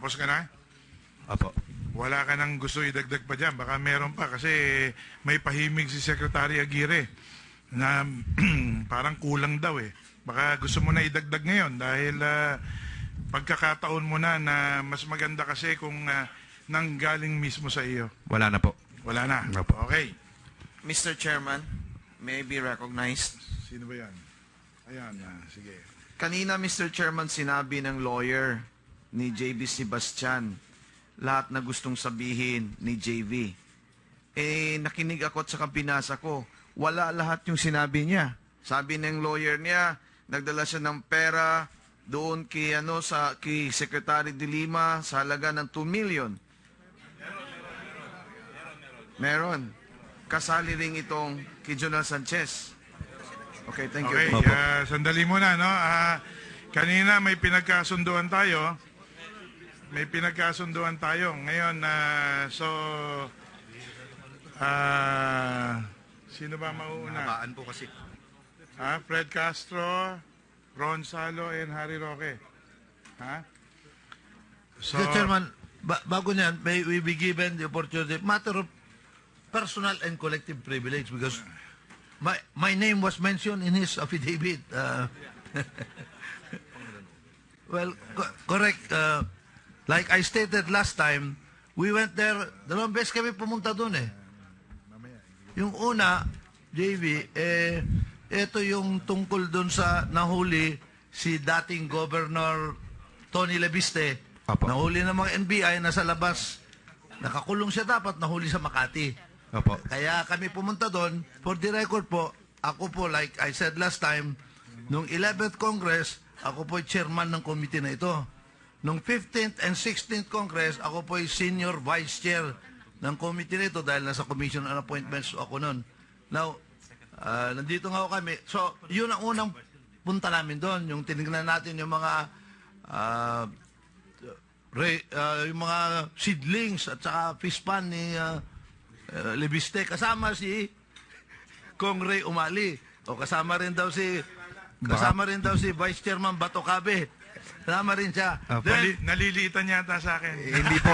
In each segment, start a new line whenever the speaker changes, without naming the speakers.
Tapos ka na?
Opo.
Wala ka nang gusto idagdag pa dyan. Baka meron pa kasi may pahimig si Secretary Aguirre na parang kulang daw eh. Baka gusto mo na idagdag ngayon dahil pagkakataon mo na mas maganda kasi kung nanggaling mismo sa iyo.
Wala na po.
Wala na?
Opo.
Okay.
Mr. Chairman, may I be recognized?
Sino ba yan? Ayan, sige.
Kanina, Mr. Chairman, sinabi ng lawyer ni JB Sebastian lahat na gustong sabihin ni JV. Nakinig ako at saka binasa ko. Wala lahat yung sinabi niya. Sabi ng lawyer niya, nagdala siya ng pera doon kay Secretary de Lima sa halaga ng 2 million. Meron. Kasali rin itong kay Jonel Sanchez. Okay, thank you.
Okay, sandali muna, no? Kanina may pinagkasunduan tayo. Ngayon, sino ba mauuna?
Nabaan po kasi.
Fred Castro, Ron Salo, and Harry Roque. So,
Mr. Chairman, bago niyan, may we be given the opportunity, matter of personal and collective privilege because my name was mentioned in his affidavit. Well, correct. Like I stated last time, we went there, 2 beses kami pumunta doon eh. Yung una, JV, ito yung tungkol doon sa nahuli si dating Governor Tony Lebiste.
Apo.
Nahuli ng mga NBI, nasa labas. Nakakulong siya dapat, nahuli sa Makati.
Opo.
Kaya kami pumunta doon. For the record po, ako po, like I said last time, nung 11th Congress, ako po chairman ng committee na ito. Nung 15th and 16th Congress, ako po senior vice chair ng committee nito dahil nasa Commission on Appointments ako noon. Now, nandito nga ako kami. So, yun ang unang punta namin doon. Yung tinignan natin yung mga yung mga seedlings at saka fish pan ni Lebiste. Kasama si Kong Ray Umali. O kasama rin daw si Vice Chairman Bato Cabe. Kasama rin siya.
naliliitan yata sa akin.
Hindi po.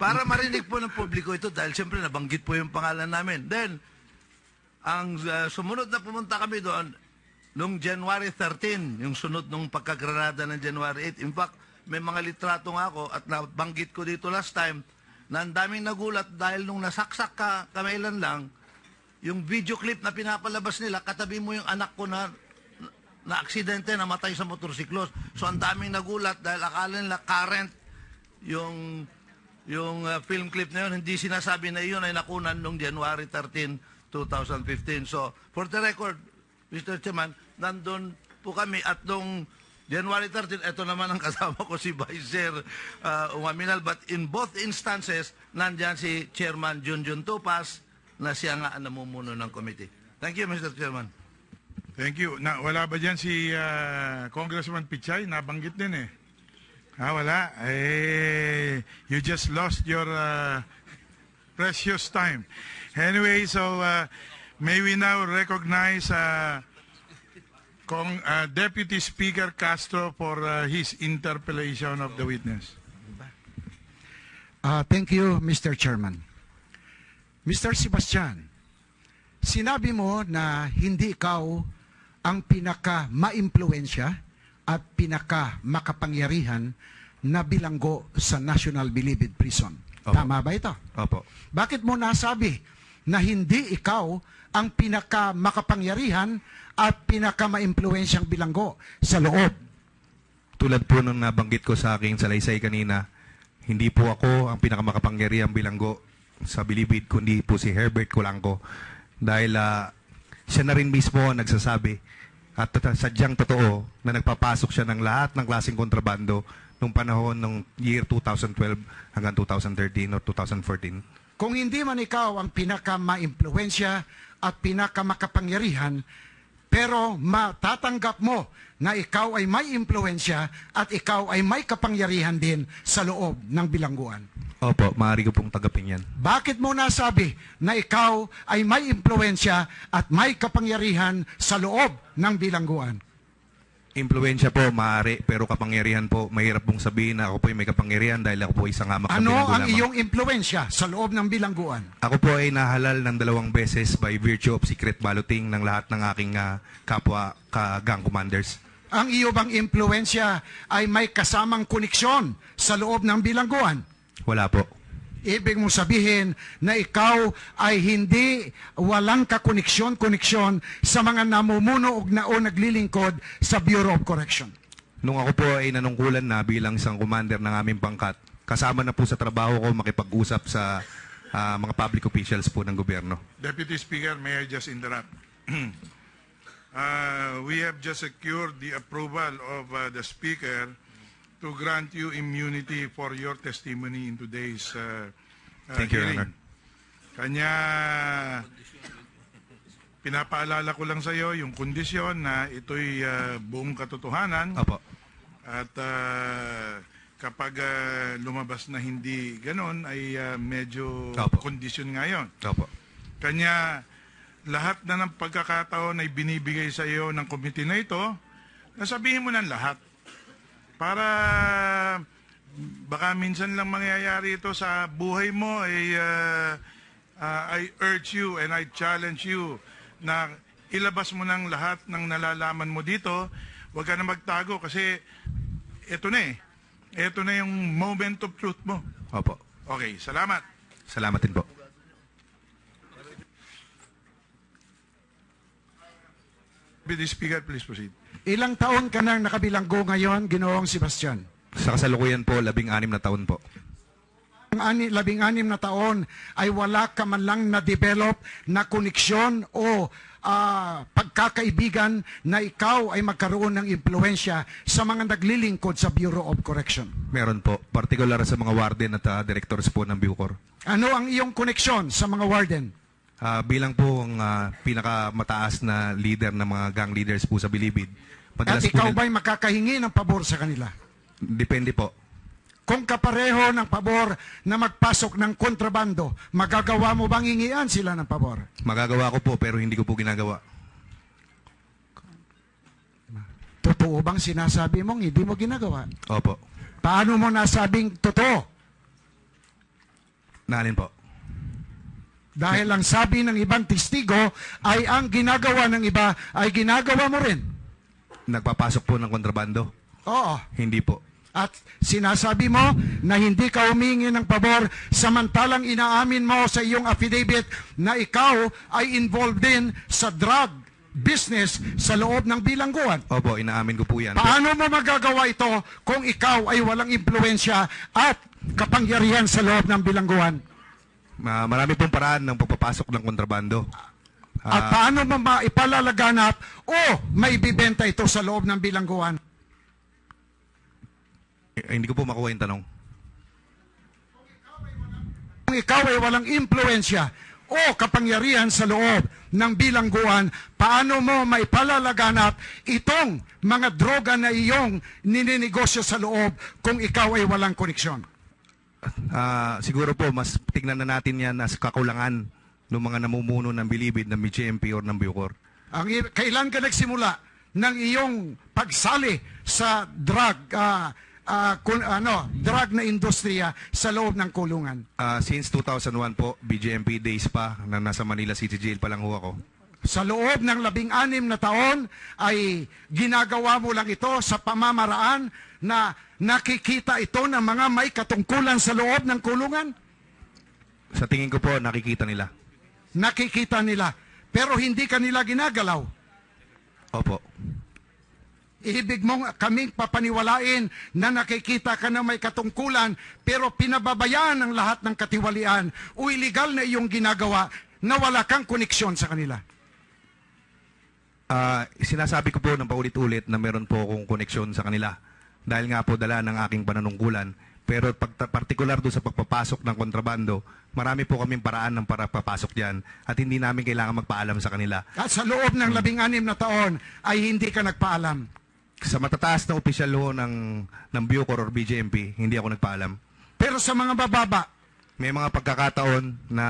Para marinig po ng publiko ito dahil siyempre nabanggit po yung pangalan namin. Then, ang sumunod na pumunta kami doon nung January 13, yung sunod nung pagkagranada ng January 8. In fact, may mga litrato nga ako at nabanggit ko dito last time na ang daming nagulat dahil nung nasaksak ka kamailan lang, yung video clip na pinapalabas nila, katabi mo yung anak ko na aksidente, namatay sa motorsiklos. So ang daming nagulat dahil akala nila current yung film clip na yun. Hindi sinasabi na yun ay nakunan noong January 13, 2015. So for the record, Mr. Chairman, nandun po kami at noong January 13, ito naman ang kasama ko si Vice Chair Umaminal. But in both instances, nandyan si Chairman Junjun Topas na siya nga ang namumuno ng committee. Thank you, Mr. Chairman.
Thank you. Wala ba dyan si Congressman Pichay? Nabanggit din eh. Wala. You just lost your precious time. Anyway, so may we now recognize Deputy Speaker Castro for his interpellation of the witness.
Thank you, Mr. Chairman. Mr. Sebastian, sinabi mo na hindi ikaw ang pinaka-maimpluwensya at pinaka-makapangyarihan na bilanggo sa National Bilibid Prison.
Opo.
Tama ba ito?
Opo.
Bakit mo nasabi na hindi ikaw ang pinaka-makapangyarihan at pinaka-maimpluwensyang bilanggo sa loob?
Tulad po nung nabanggit ko sa aking salaysay kanina, hindi po ako ang pinakamakapangyarihang bilanggo sa Bilibid, kundi po si Herbert Colanco. Dahil siya na rin mismo ang nagsasabi at sadyang totoo na nagpapasok siya ng lahat ng klaseng kontrabando nung panahon ng year 2012 hanggang 2013 or 2014.
Kung hindi man ikaw ang pinaka-maimpluwensya at pinaka-makapangyarihan, pero matatanggap mo na ikaw ay may impluwensya at ikaw ay may kapangyarihan din sa loob ng bilangguan.
Opo, maaari ko pong tagapin yan.
Bakit mo nasabi na ikaw ay may impluwensya at may kapangyarihan sa loob ng bilangguan?
Impluensya po, maaari, pero kapangyarihan po, mahirap pong sabihin na ako po ay may kapangyarihan dahil ako po isang hamak na
Ano
bilanggo
ang
lamang.
iyong impluensya sa loob ng bilangguan?
Ako po ay nahalal ng 2 beses by virtue of secret balloting ng lahat ng aking kapwa gang commanders.
Ang iyo bang impluensya ay may kasamang koneksyon sa loob ng bilangguan?
Wala po.
Ibig mong sabihin na ikaw ay hindi walang kakoneksyon sa mga namumuno o naglilingkod sa Bureau of Correction.
Nung ako po ay nanungkulan na bilang isang commander ng aming pangkat, kasama na po sa trabaho ko makipag-usap sa mga public officials po ng gobyerno.
Deputy Speaker, may I just interrupt? We have just secured the approval of the Speaker to grant you immunity for your testimony in today's
Thank you, Your
hearing.
Honor.
Kanya, pinapaalala ko lang sa iyo yung kondisyon na ito'y buong katotohanan
Opo.
at kapag lumabas na hindi ganon ay medyo
Opo.
kondisyon nga yun.
Opo.
Kanya, lahat na ng pagkakataon ay binibigay sa iyo ng committee na ito, nasabihin mo ng lahat. Para baka minsan lang mangyayari ito sa buhay mo, ay I urge you and I challenge you na ilabas mo ng lahat ng nalalaman mo dito. Huwag ka na magtago kasi ito na eh. Ito na yung moment of truth mo.
Opo.
Okay, salamat.
Salamat din po.
Deputy Speaker, please proceed.
Ilang taon ka nang nakabilanggo ngayon, Ginoong Sebastian?
Sa kasalukuyan po, 16 na taon po.
Ang 16 na taon ay wala ka man lang na-develop na koneksyon o pagkakaibigan na ikaw ay magkaroon ng impluensya sa mga naglilingkod sa Bureau of Correction.
Meron po. Partikular sa mga warden at directors po ng Bucor.
Ano ang iyong koneksyon sa mga warden?
Bilang po ang pinakamataas na leader ng mga gang leaders po sa Bilibid.
At ikaw ba'y makakahingi ng pabor sa kanila?
Depende po.
Kung kapareho ng pabor na magpasok ng kontrabando, magagawa mo bang hingian sila ng pabor?
Magagawa ko po pero hindi ko po ginagawa.
Totoo bang sinasabi mong hindi mo ginagawa?
Opo.
Paano mo nasabing totoo?
Naalin po.
Dahil ang sabi ng ibang testigo ay ang ginagawa ng iba ay ginagawa mo rin.
Nagpapasok po ng kontrabando?
Oo.
Hindi po.
At sinasabi mo na hindi ka humingi ng pabor samantalang inaamin mo sa iyong affidavit na ikaw ay involved din sa drug business sa loob ng bilangguan.
Opo, inaamin ko po yan.
Paano mo magagawa ito kung ikaw ay walang impluensya at kapangyarihan sa loob ng bilangguan?
Marami pong paraan ng pagpapasok ng kontrabando.
At paano mo maipalalaganap o maibibenta ito sa loob ng bilangguan?
Hindi ko po makuha yung tanong.
Kung ikaw ay walang impluensya o kapangyarihan sa loob ng bilangguan, paano mo maipalalaganap itong mga droga na iyong nininegosyo sa loob kung ikaw ay walang koneksyon?
Siguro po, mas tignan na natin yan as kakulangan ng mga namumuno ng Bilibid, ng BGMP or ng Bucor.
Kailan ka nagsimula ng iyong pagsali sa drug na industriya sa loob ng kulungan?
Since 2001 po, BGMP days pa, na nasa Manila City Jail pa lang ho ako.
Sa loob ng 16 na taon ay ginagawa mo lang ito sa pamamaraan na nakikita ito ng mga may katungkulan sa loob ng kulungan?
Sa tingin ko po, nakikita nila.
Nakikita nila, pero hindi kanila ginagalaw.
Opo.
Ibig mong kaming papaniwalain na nakikita ka na may katungkulan pero pinababayaan ang lahat ng katiwalian o illegal na iyong ginagawa na wala kang koneksyon sa kanila.
Sinasabi ko po ng paulit-ulit na meron po akong koneksyon sa kanila dahil nga po dala ng aking pananungkulan. Pero partikular doon sa pagpapasok ng kontrabando, marami po kaming paraan ng para papasok diyan at hindi namin kailangan magpaalam sa kanila.
At sa loob ng 16 na taon ay hindi ka nagpaalam.
Sa matataas na opisyal ho ng Bucor or BGMP, hindi ako nagpaalam.
Pero sa mga bababa,
May mga pagkakataon na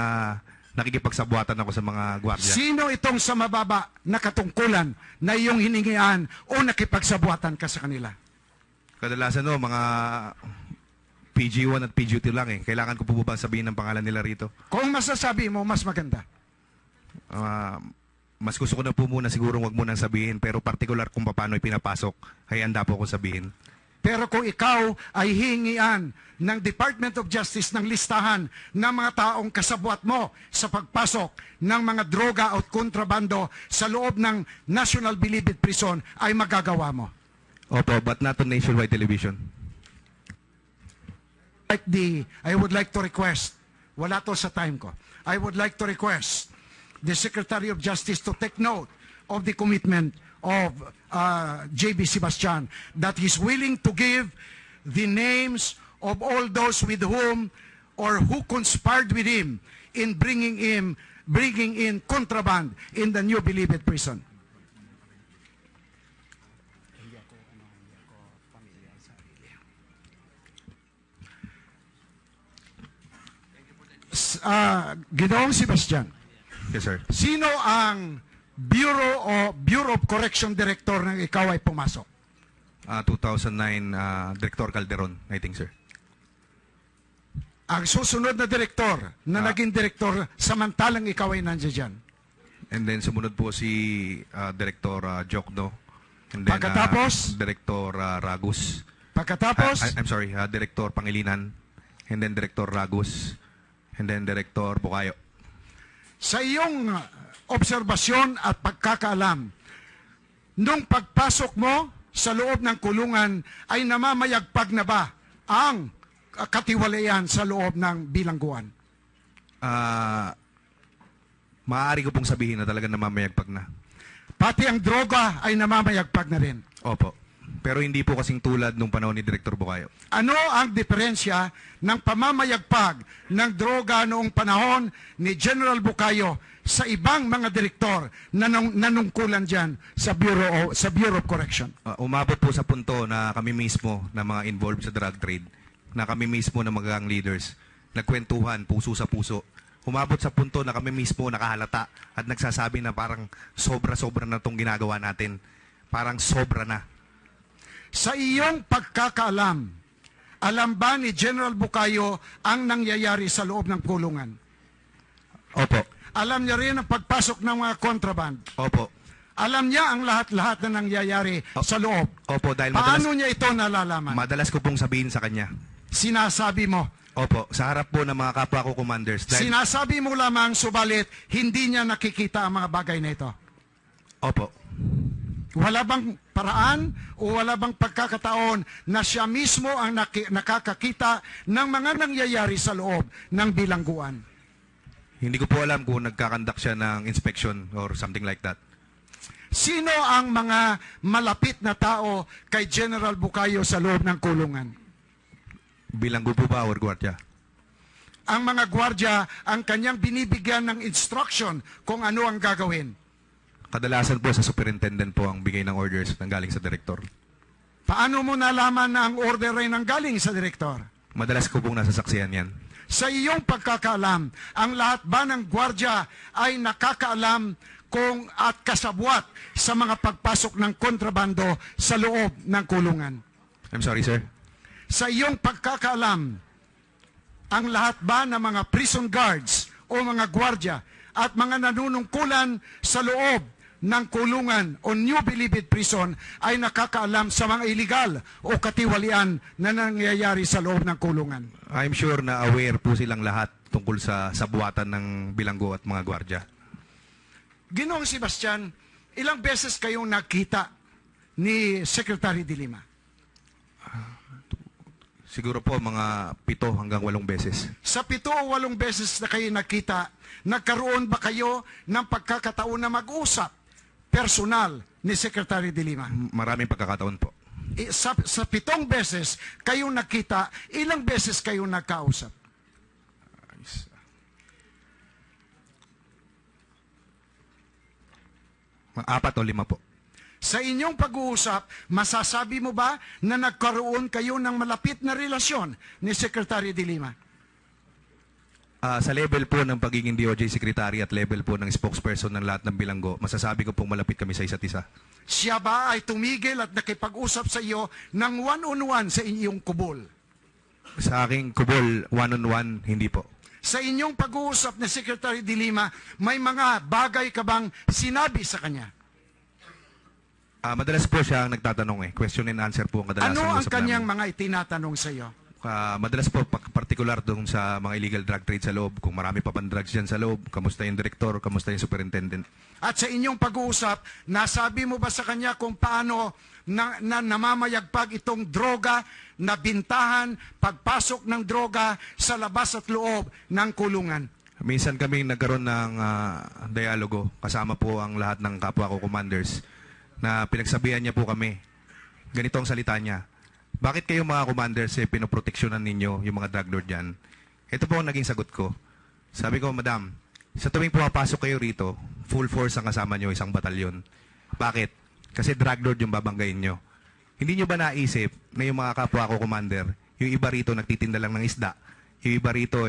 nakikipagsabuatan ako sa mga gwardiya.
Sino itong sa mababa na katungkulan na iyong hiningian o nakipagsabuatan ka sa kanila?
Kadalasan mga PG1 at PG2 lang eh. Kailangan ko po ba sabihin ng pangalan nila rito?
Kung masasabi mo, mas maganda.
Mas gusto ko na po muna siguro wag mo nang sabihin, pero particular kung paano ipinapasok, ay handa po ako sabihin.
Pero kung ikaw ay hingian ng Department of Justice ng listahan ng mga taong kasabwat mo sa pagpasok ng mga droga at kontrabando sa loob ng National Bilibid Prison, ay magagawa mo.
Opo, but not on nationwide television.
I would like to request, wala to sa time ko, I would like to request the Secretary of Justice to take note of the commitment of J.B. Sebastian, that he's willing to give the names of all those with whom or who conspired with him in bringing in contraband in the New Bilibid prison. Ginoong Sebastian,
Yes, sir.
sino ang Bureau of Correction Director nang ikaw ay pumasok?
2009, Director Calderon, I think, sir.
Ang susunod na direktor na naging direktor samantalang ikaw ay nandiyan dyan.
And then sumunod po si Director Jokno. And then
Pagkatapos?
Director Ragus.
Pagkatapos,
I'm sorry, Director Pangilinan. And then Director Ragus. And then Director Bukayo.
sa iyong obserbasyon at pagkakaalam, nung pagpasok mo sa loob ng kulungan ay namamayagpag na ba ang katiwalayan sa loob ng bilangguan?
Maaari ko pong sabihin na talaga namamayagpag na.
Pati ang droga ay namamayagpag na rin.
Opo. Pero hindi po kasing tulad nung panahon ni Director Bukayo.
Ano ang diferensya ng pamamayagpag ng droga noong panahon ni General Bukayo sa ibang mga direktor na nanungkulan dyan sa Bureau of Correction?
Umabot po sa punto na kami mismo na mga involved sa drug trade, na kami mismo na mga gang leaders, nagkwentuhan puso sa puso. Umabot sa punto na kami mismo nakahalata at nagsasabi na parang sobra-sobra na itong ginagawa natin. Parang sobra na.
Sa iyong pagkakaalam, alam ba ni General Bukayo ang nangyayari sa loob ng kulungan?
Opo.
Alam niya rin ang pagpasok ng mga contraband.
Opo.
Alam niya ang lahat-lahat na nangyayari sa loob.
Opo, dahil
Paano niya ito nalalaman?
madalas ko pong sabihin sa kanya.
Sinasabi mo.
Opo, sa harap po ng mga kapwa ko commanders. Dahil,
Sinasabi mo lamang, subalit hindi niya nakikita ang mga bagay na ito.
opo.
Wala bang paraan o wala bang pagkakataon na siya mismo ang nakakakita ng mga nangyayari sa loob ng bilangguan?
Hindi ko po alam kung nagkakandak siya ng inspection or something like that.
Sino ang mga malapit na tao kay General Bukayo sa loob ng kulungan?
Bilanggo po ba or gwardiya?
Ang mga gwardya ang kanyang binibigyan ng instruction kung ano ang gagawin.
Kadalasan po sa superintendent po ang bigay ng orders nang galing sa direktor.
Paano mo nalaman na ang order ay nanggaling sa direktor?
Madalas ko pong nasasaksihan yan.
Sa iyong pagkakaalam, ang lahat ba ng gwardya ay nakakaalam kung at kasabwat sa mga pagpasok ng kontrabando sa loob ng kulungan?
I'm sorry, sir.
Sa iyong pagkakaalam, ang lahat ba ng mga prison guards o mga gwardya at mga nanunungkulan sa loob ng kulungan o New Bilibid Prison ay nakakaalam sa mga illegal o katiwalian na nangyayari sa loob ng kulungan?
I'm sure na aware po silang lahat tungkol sa buwatan ng bilanggo at mga gwardya.
Ginoong Sebastian, ilang beses kayong nakita ni Secretary de Lima?
Siguro po mga 7 hanggang 8 beses.
Sa 7 o 8 beses na kayo nakita, nagkaroon ba kayo ng pagkakataon na mag-usap personal ni Secretary de Lima?
Maraming pagkakataon po.
Sa 7 beses kayong nakita, ilang beses kayong nagkausap?
Mga 4 o 5 po.
Sa inyong pag-uusap, masasabi mo ba na nagkaroon kayo ng malapit na relasyon ni Secretary de Lima?
Sa level po ng pagiging DOJ Secretary at level po ng spokesperson ng lahat ng bilanggo, masasabi ko pong malapit kami sa isa't isa.
Siya ba ay tumigil at nakipag-usap sa iyo ng one-on-one sa inyong kubol?
Sa aking kubol, one-on-one, hindi po.
Sa inyong pag-uusap ni Secretary De Lima, may mga bagay ka bang sinabi sa kanya?
Madalas po siya ang nagtatanong Question and answer po ang kadalasan
Ano ang
usap
kanyang
namin.
mga itinatanong sa iyo?
Madalas po, particular doon sa mga illegal drug trade sa loob, kung marami pa pang drugs dyan sa loob, kamusta yung direktor, kamusta yung superintendent.
At sa inyong pag-uusap, nasabi mo ba sa kanya kung paano namamayagpag itong droga, na bintahan, pagpasok ng droga sa labas at loob ng kulungan?
Minsan kami nagkaroon ng dialogo, kasama po ang lahat ng kapwa ko commanders, na pinagsabihan niya po kami. Ganito ang salita niya. Bakit kayo mga commanders pinoproteksyonan ninyo yung mga drug lord dyan? Ito po ang naging sagot ko. Sabi ko, Madam, sa tuwing pumapasok kayo rito, full force ang kasama nyo, isang batalyon. Bakit? Kasi drug lord yung babanggayin nyo. Hindi nyo ba naisip na yung mga kapwa ko commander, yung iba rito nagtitinda lang ng isda, yung iba rito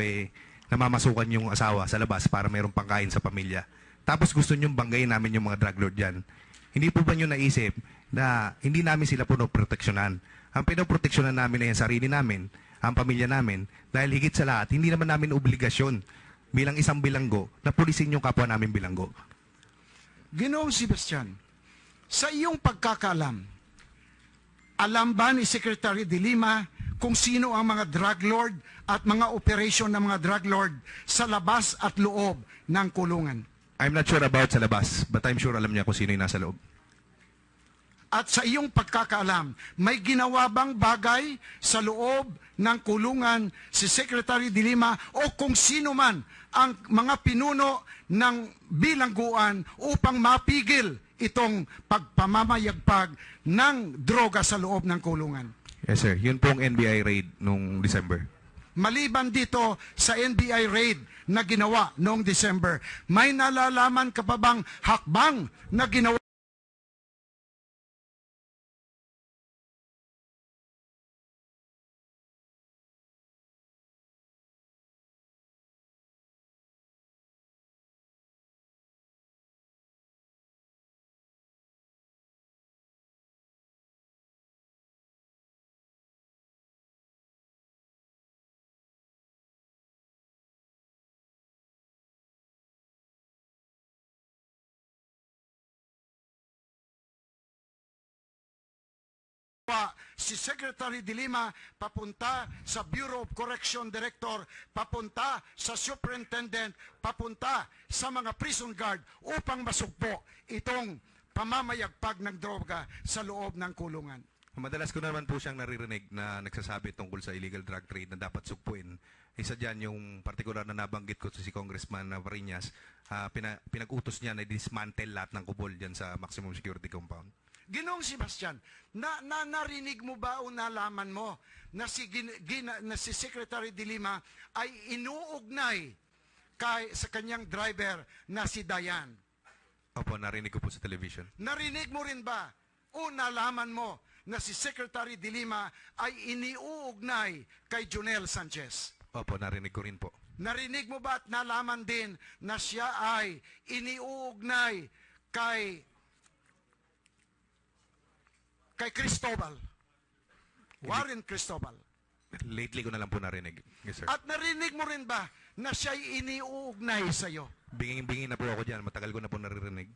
namamasukan yung asawa sa labas para mayroong pangkain sa pamilya. Tapos gusto nyo banggayin namin yung mga drug lord dyan. Hindi po ba nyo naisip na hindi namin sila pinoproteksyonan? Ang pinoproteksyonan namin ay ang sarili namin, ang pamilya namin, dahil higit sa lahat, hindi naman namin obligasyon bilang isang bilanggo na pulisin yung kapwa namin bilanggo.
Ginoong Sebastian, sa iyong pagkakaalam, alam ba ni Secretary De Lima kung sino ang mga drug lord at mga operasyon ng mga drug lord sa labas at loob ng kulungan?
I'm not sure about sa labas, but I'm sure alam niya kung sino yung nasa loob.
At sa iyong pagkakaalam, may ginawa bang bagay sa loob ng kulungan si Secretary De Lima o kung sino man ang mga pinuno ng bilangguan upang mapigil itong pagpamamayagpag ng droga sa loob ng kulungan?
Yes, sir. Yun pong NBI raid nung December.
Maliban dito sa NBI raid na ginawa noong December, may nalalaman ka pa bang hakbang na ginawa si Secretary De Lima papunta sa Bureau of Correction Director, papunta sa Superintendent, papunta sa mga prison guard upang masugpo itong pamamayagpag ng droga sa loob ng kulungan?
Madalas ko naman po siyang naririnig na nagsasabi tungkol sa illegal drug trade na dapat sugpuin. Isa dyan yung partikular na nabanggit ko si Congressman Varinas, pinag-utos niya na dismantle lahat ng kubol dyan sa maximum security compound.
Ginoong Sebastian, narinig mo ba o nalaman mo na si Secretary De Lima ay inuugnay sa kanyang driver na si Dayan?
Opo, narinig ko po sa television.
Narinig mo rin ba o nalaman mo na si Secretary De Lima ay iniuugnay kay Jonel Sanchez?
Opo, narinig ko rin po.
Narinig mo ba at nalaman din na siya ay iniuugnay kay Cristobal? Warren Cristobal.
Lately ko na lang po narinig. Yes, sir.
At narinig mo rin ba na siya'y iniuugnay sa'yo?
Binging-binging na po ako dyan. Matagal ko na po naririnig.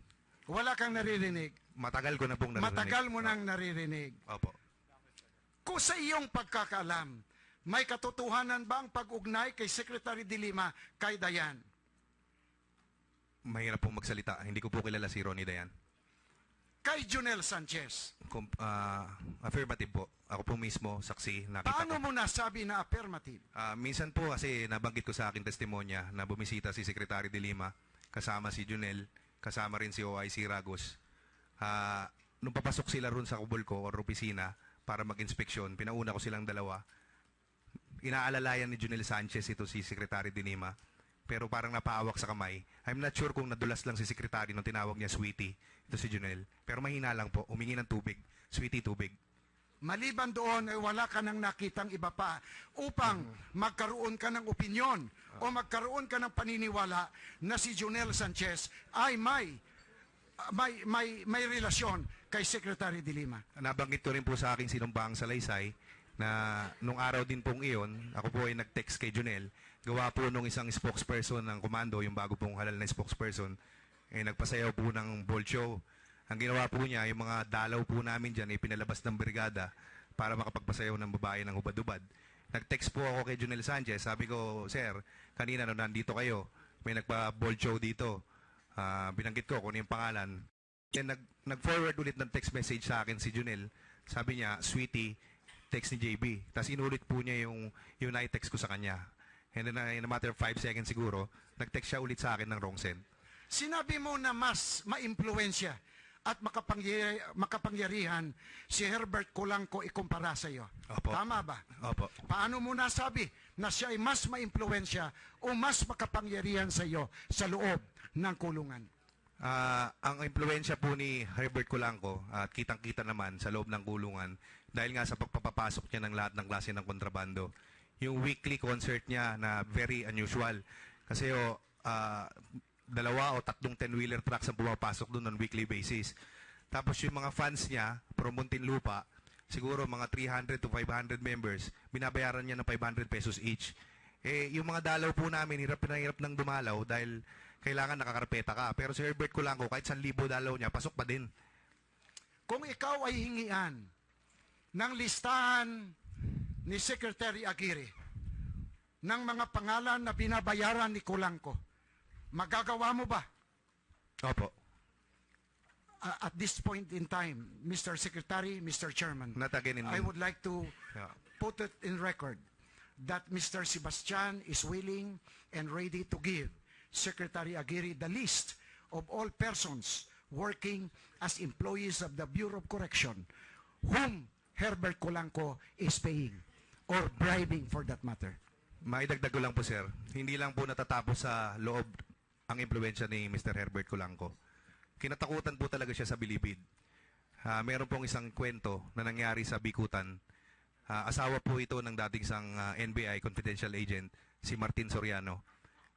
Wala kang naririnig.
Matagal ko na pong naririnig.
Matagal mo nang naririnig.
Opo.
Kung sa iyong pagkakaalam, may katotohanan ba ang pag-ugnay kay Secretary De Lima kay Dayan?
Mahirap pong magsalita. Hindi ko po kilala si Ronnie Dayan.
Kay Jonel Sanchez?
Affirmative po. Ako po mismo, saksi, nakita
Paano
ko.
mo nasabi na affirmative?
Minsan po kasi nabanggit ko sa aking testimonya na bumisita si Secretary De Lima, kasama si Junel, kasama rin si OIC Ragos. Nung papasok sila ron sa kubol ko or opisina para mag-inspeksyon, pinauna ko silang dalawa. Inaalalayan ni Junel Sanchez ito si Secretary De Lima, pero parang napaawak sa kamay. I'm not sure kung nadulas lang si Secretary nung tinawag niya Sweetie. Ito si Junel. Pero mahina lang po, humingi ng tubig. Sweetie, tubig.
Maliban doon ay wala ka nang nakitang iba pa upang magkaroon ka ng opinyon o magkaroon ka ng paniniwala na si Jonel Sanchez ay may relasyon kay Secretary de Lima.
Nabanggit ko rin po sa aking sinumbang salaysay na nung araw din pong iyon, ako po ay nag-text kay Jonel. Gawa po nung isang spokesperson ng komando, yung bago pong halal na spokesperson, nagpasayaw po ng ball show. Ang ginawa po niya, yung mga dalaw po namin dyan, pinalabas ng brigada para makapagpasayaw ng babae ng hubad-hubad. Nag-text po ako kay Jonel Sanchez. Sabi ko, Sir, kanina nung nandito kayo, may nagpa-ball show dito. Binanggit ko kung ano yung pangalan. Then nag-forward ulit ng text message sa akin si Jonel. Sabi niya, Sweetie, text ni JB. Tapos inulit po niya yung na-text ko sa kanya. And then in a matter of 5 seconds siguro, nag-text siya ulit sa akin ng wrong send.
Sinabi mo na mas maimpluwensya at makapangyarihan si Herbert Colanco ikumpara sa iyo.
Opo.
Tama ba?
Opo.
Paano mo nasabi na siya ay mas maimpluwensya o mas makapangyarihan sa iyo sa loob ng kulungan?
Ang impluensya po ni Herbert Colanco at kitang-kita naman sa loob ng kulungan dahil nga sa pagpapapasok niya ng lahat ng klase ng kontrabando. Yung weekly concert niya na very unusual. Kasi 2 o 3 10-wheeler trucks ang pumapasok doon on weekly basis. Tapos yung mga fans niya, from Muntinlupa, siguro mga 300 to 500 members, binabayaran niya ng 500 pesos each. Yung mga dalaw po namin, hirap na hirap ng dumalaw dahil kailangan nakakarpeta ka. Pero si Herbert Colanco, kahit 1,000 dalaw niya, pasok pa din.
Kung ikaw ay hingian ng listahan ni Secretary Aguirre ng mga pangalan na binabayaran ni Colanco, magagawa mo ba?
Opo.
At this point in time, Mr. Secretary, Mr. Chairman,
Not again
I would like to
Yeah.
put it in record that Mr. Sebastian is willing and ready to give Secretary Aguirre the list of all persons working as employees of the Bureau of Correction whom Herbert Colanco is paying or bribing for that matter.
Maidagdag ko lang po, sir. Hindi lang po natatapos sa loob ang impluensya ni Mr. Herbert Colanco. Kinatakutan po talaga siya sa bilibid. Meron pong isang kwento na nangyari sa Bikutan. Asawa po ito ng dating isang NBI confidential agent, si Martin Soriano.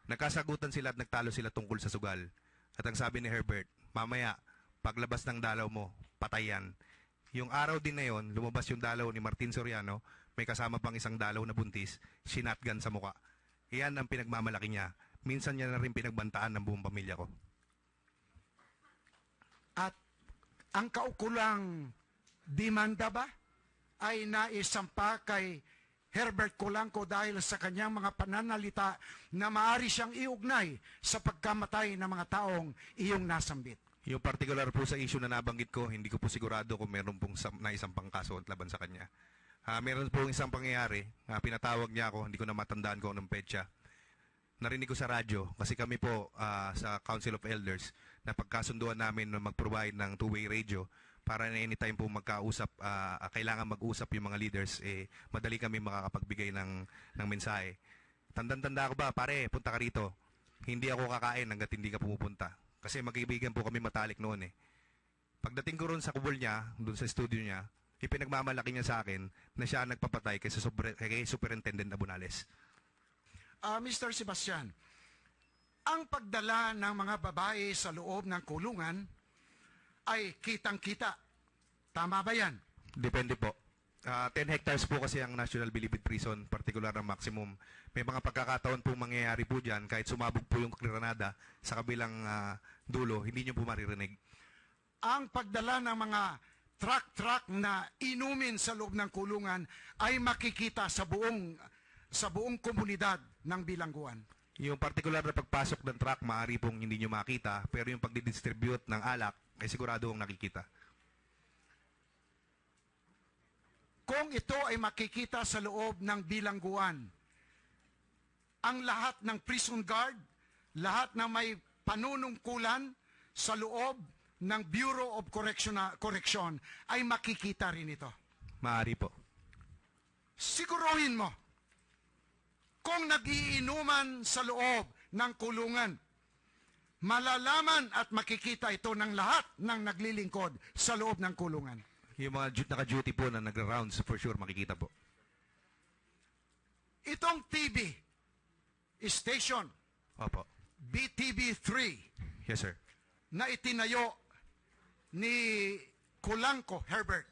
Nagkasagutan sila at nagtalo sila tungkol sa sugal. At ang sabi ni Herbert, mamaya, paglabas ng dalaw mo, patay yan. Yung araw din na yon, lumabas yung dalaw ni Martin Soriano, may kasama pang isang dalaw na buntis, sinatgan sa muka. Iyan ang pinagmamalaki niya. Minsan niya na rin pinagbantaan ng buong pamilya ko.
At ang kaukulang demanda ba ay naisampa kay Herbert Colanco dahil sa kanyang mga pananalita na maaari siyang iugnay sa pagkamatay ng mga taong iyong nasambit?
Yung particular po sa issue na nabanggit ko, hindi ko po sigurado kung meron pong naisampang kaso at laban sa kanya. Meron pong isang pangyayari, pinatawag niya ako, hindi ko na matandaan kung anong petsa. Narinig ko sa radyo, kasi kami po sa Council of Elders, na pagkasunduan namin na mag-provide ng two-way radio para na anytime po magkausap, kailangan mag-usap yung mga leaders, madali kami makakapagbigay ng mensahe. Tandang-tanda ko ba, pare, punta ka rito. Hindi ako kakain hanggat hindi ka pumupunta. Kasi magkaibigan po kami matalik noon . Pagdating ko ron sa kubol niya, doon sa studio niya, ipinagmamalaki niya sa akin na siya ang nagpapatay kay Superintendent Abunales.
Mr. Sebastian, ang pagdala ng mga babae sa loob ng kulungan ay kitang-kita. Tama ba yan?
Depende po. 10 hectares po kasi ang National Bilibid Prison, particular ang maximum. May mga pagkakataon po mangyayari po dyan, kahit sumabog po yung granada sa kabilang dulo, hindi nyo po maririnig.
Ang pagdala ng mga truck na inumin sa loob ng kulungan ay makikita sa buong komunidad ng bilangguan.
Yung particular na pagpasok ng truck, maaari pong hindi nyo makita, pero yung pagdidistribute ng alak, ay sigurado kong nakikita.
Kung ito ay makikita sa loob ng bilangguan, ang lahat ng prison guard, lahat ng may panunungkulan sa loob ng Bureau of Correction ay makikita rin ito.
Maaari po.
Siguruhin mo, kung nagiinuman sa loob ng kulungan, malalaman at makikita ito ng lahat ng naglilingkod sa loob ng kulungan.
Yung mga naka-duty po na nagra-rounds, for sure, makikita po.
Itong TV station,
Opo.
BTV3,
Yes, sir.
na itinayo ni Kulangko Herbert.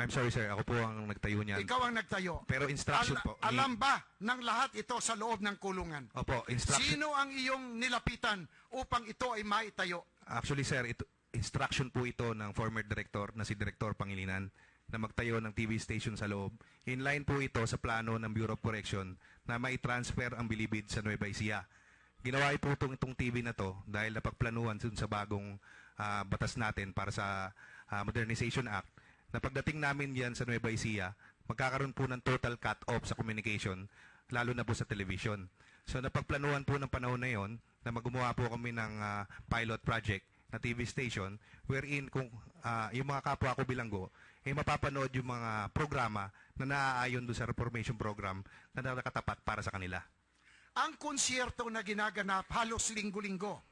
I'm sorry, sir. Ako po ang nagtayo niyan.
Ikaw ang nagtayo.
Pero instruction po.
Alam ba ng lahat ito sa loob ng kulungan?
Opo, instruction.
Sino ang iyong nilapitan upang ito ay maitayo?
Actually, sir, instruction po ito ng former director na si Director Pangilinan na magtayo ng TV station sa loob. In line po ito sa plano ng Bureau of Correction na mai-transfer ang Bilibid sa Nueva Ecija. Ginawa po itong TV na to dahil napagplanuhan dun sa bagong batas natin para sa Modernization Act na pagdating namin yan sa Nueva Ecija, magkakaroon po ng total cut-off sa communication, lalo na po sa television. So napagplanuhan po ng panahon na yon na gumawa po kami ng pilot project na TV station wherein kung yung mga kapwa ko bilanggo mapapanood yung mga programa na naaayon doon sa reformation program na nakatapat para sa kanila.
Ang konsyerto na ginaganap halos linggo-linggo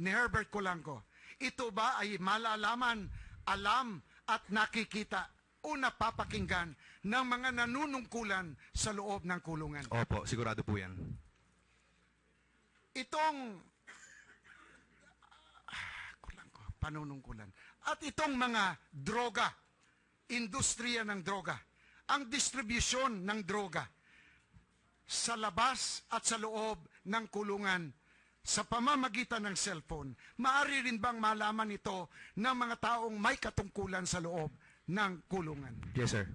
ni Herbert Kulangko, ito ba ay malalaman, alam at nakikita o napapakinggan ng mga nanunungkulan sa loob ng kulungan?
Opo, sigurado po yan.
Itong Kulangko, panunungkulan. At itong mga droga, industriya ng droga, ang distribusyon ng droga sa labas at sa loob ng kulungan sa pamamagitan ng cellphone, maaari rin bang malaman ito ng mga taong may katungkulan sa loob ng kulungan?
Yes, sir.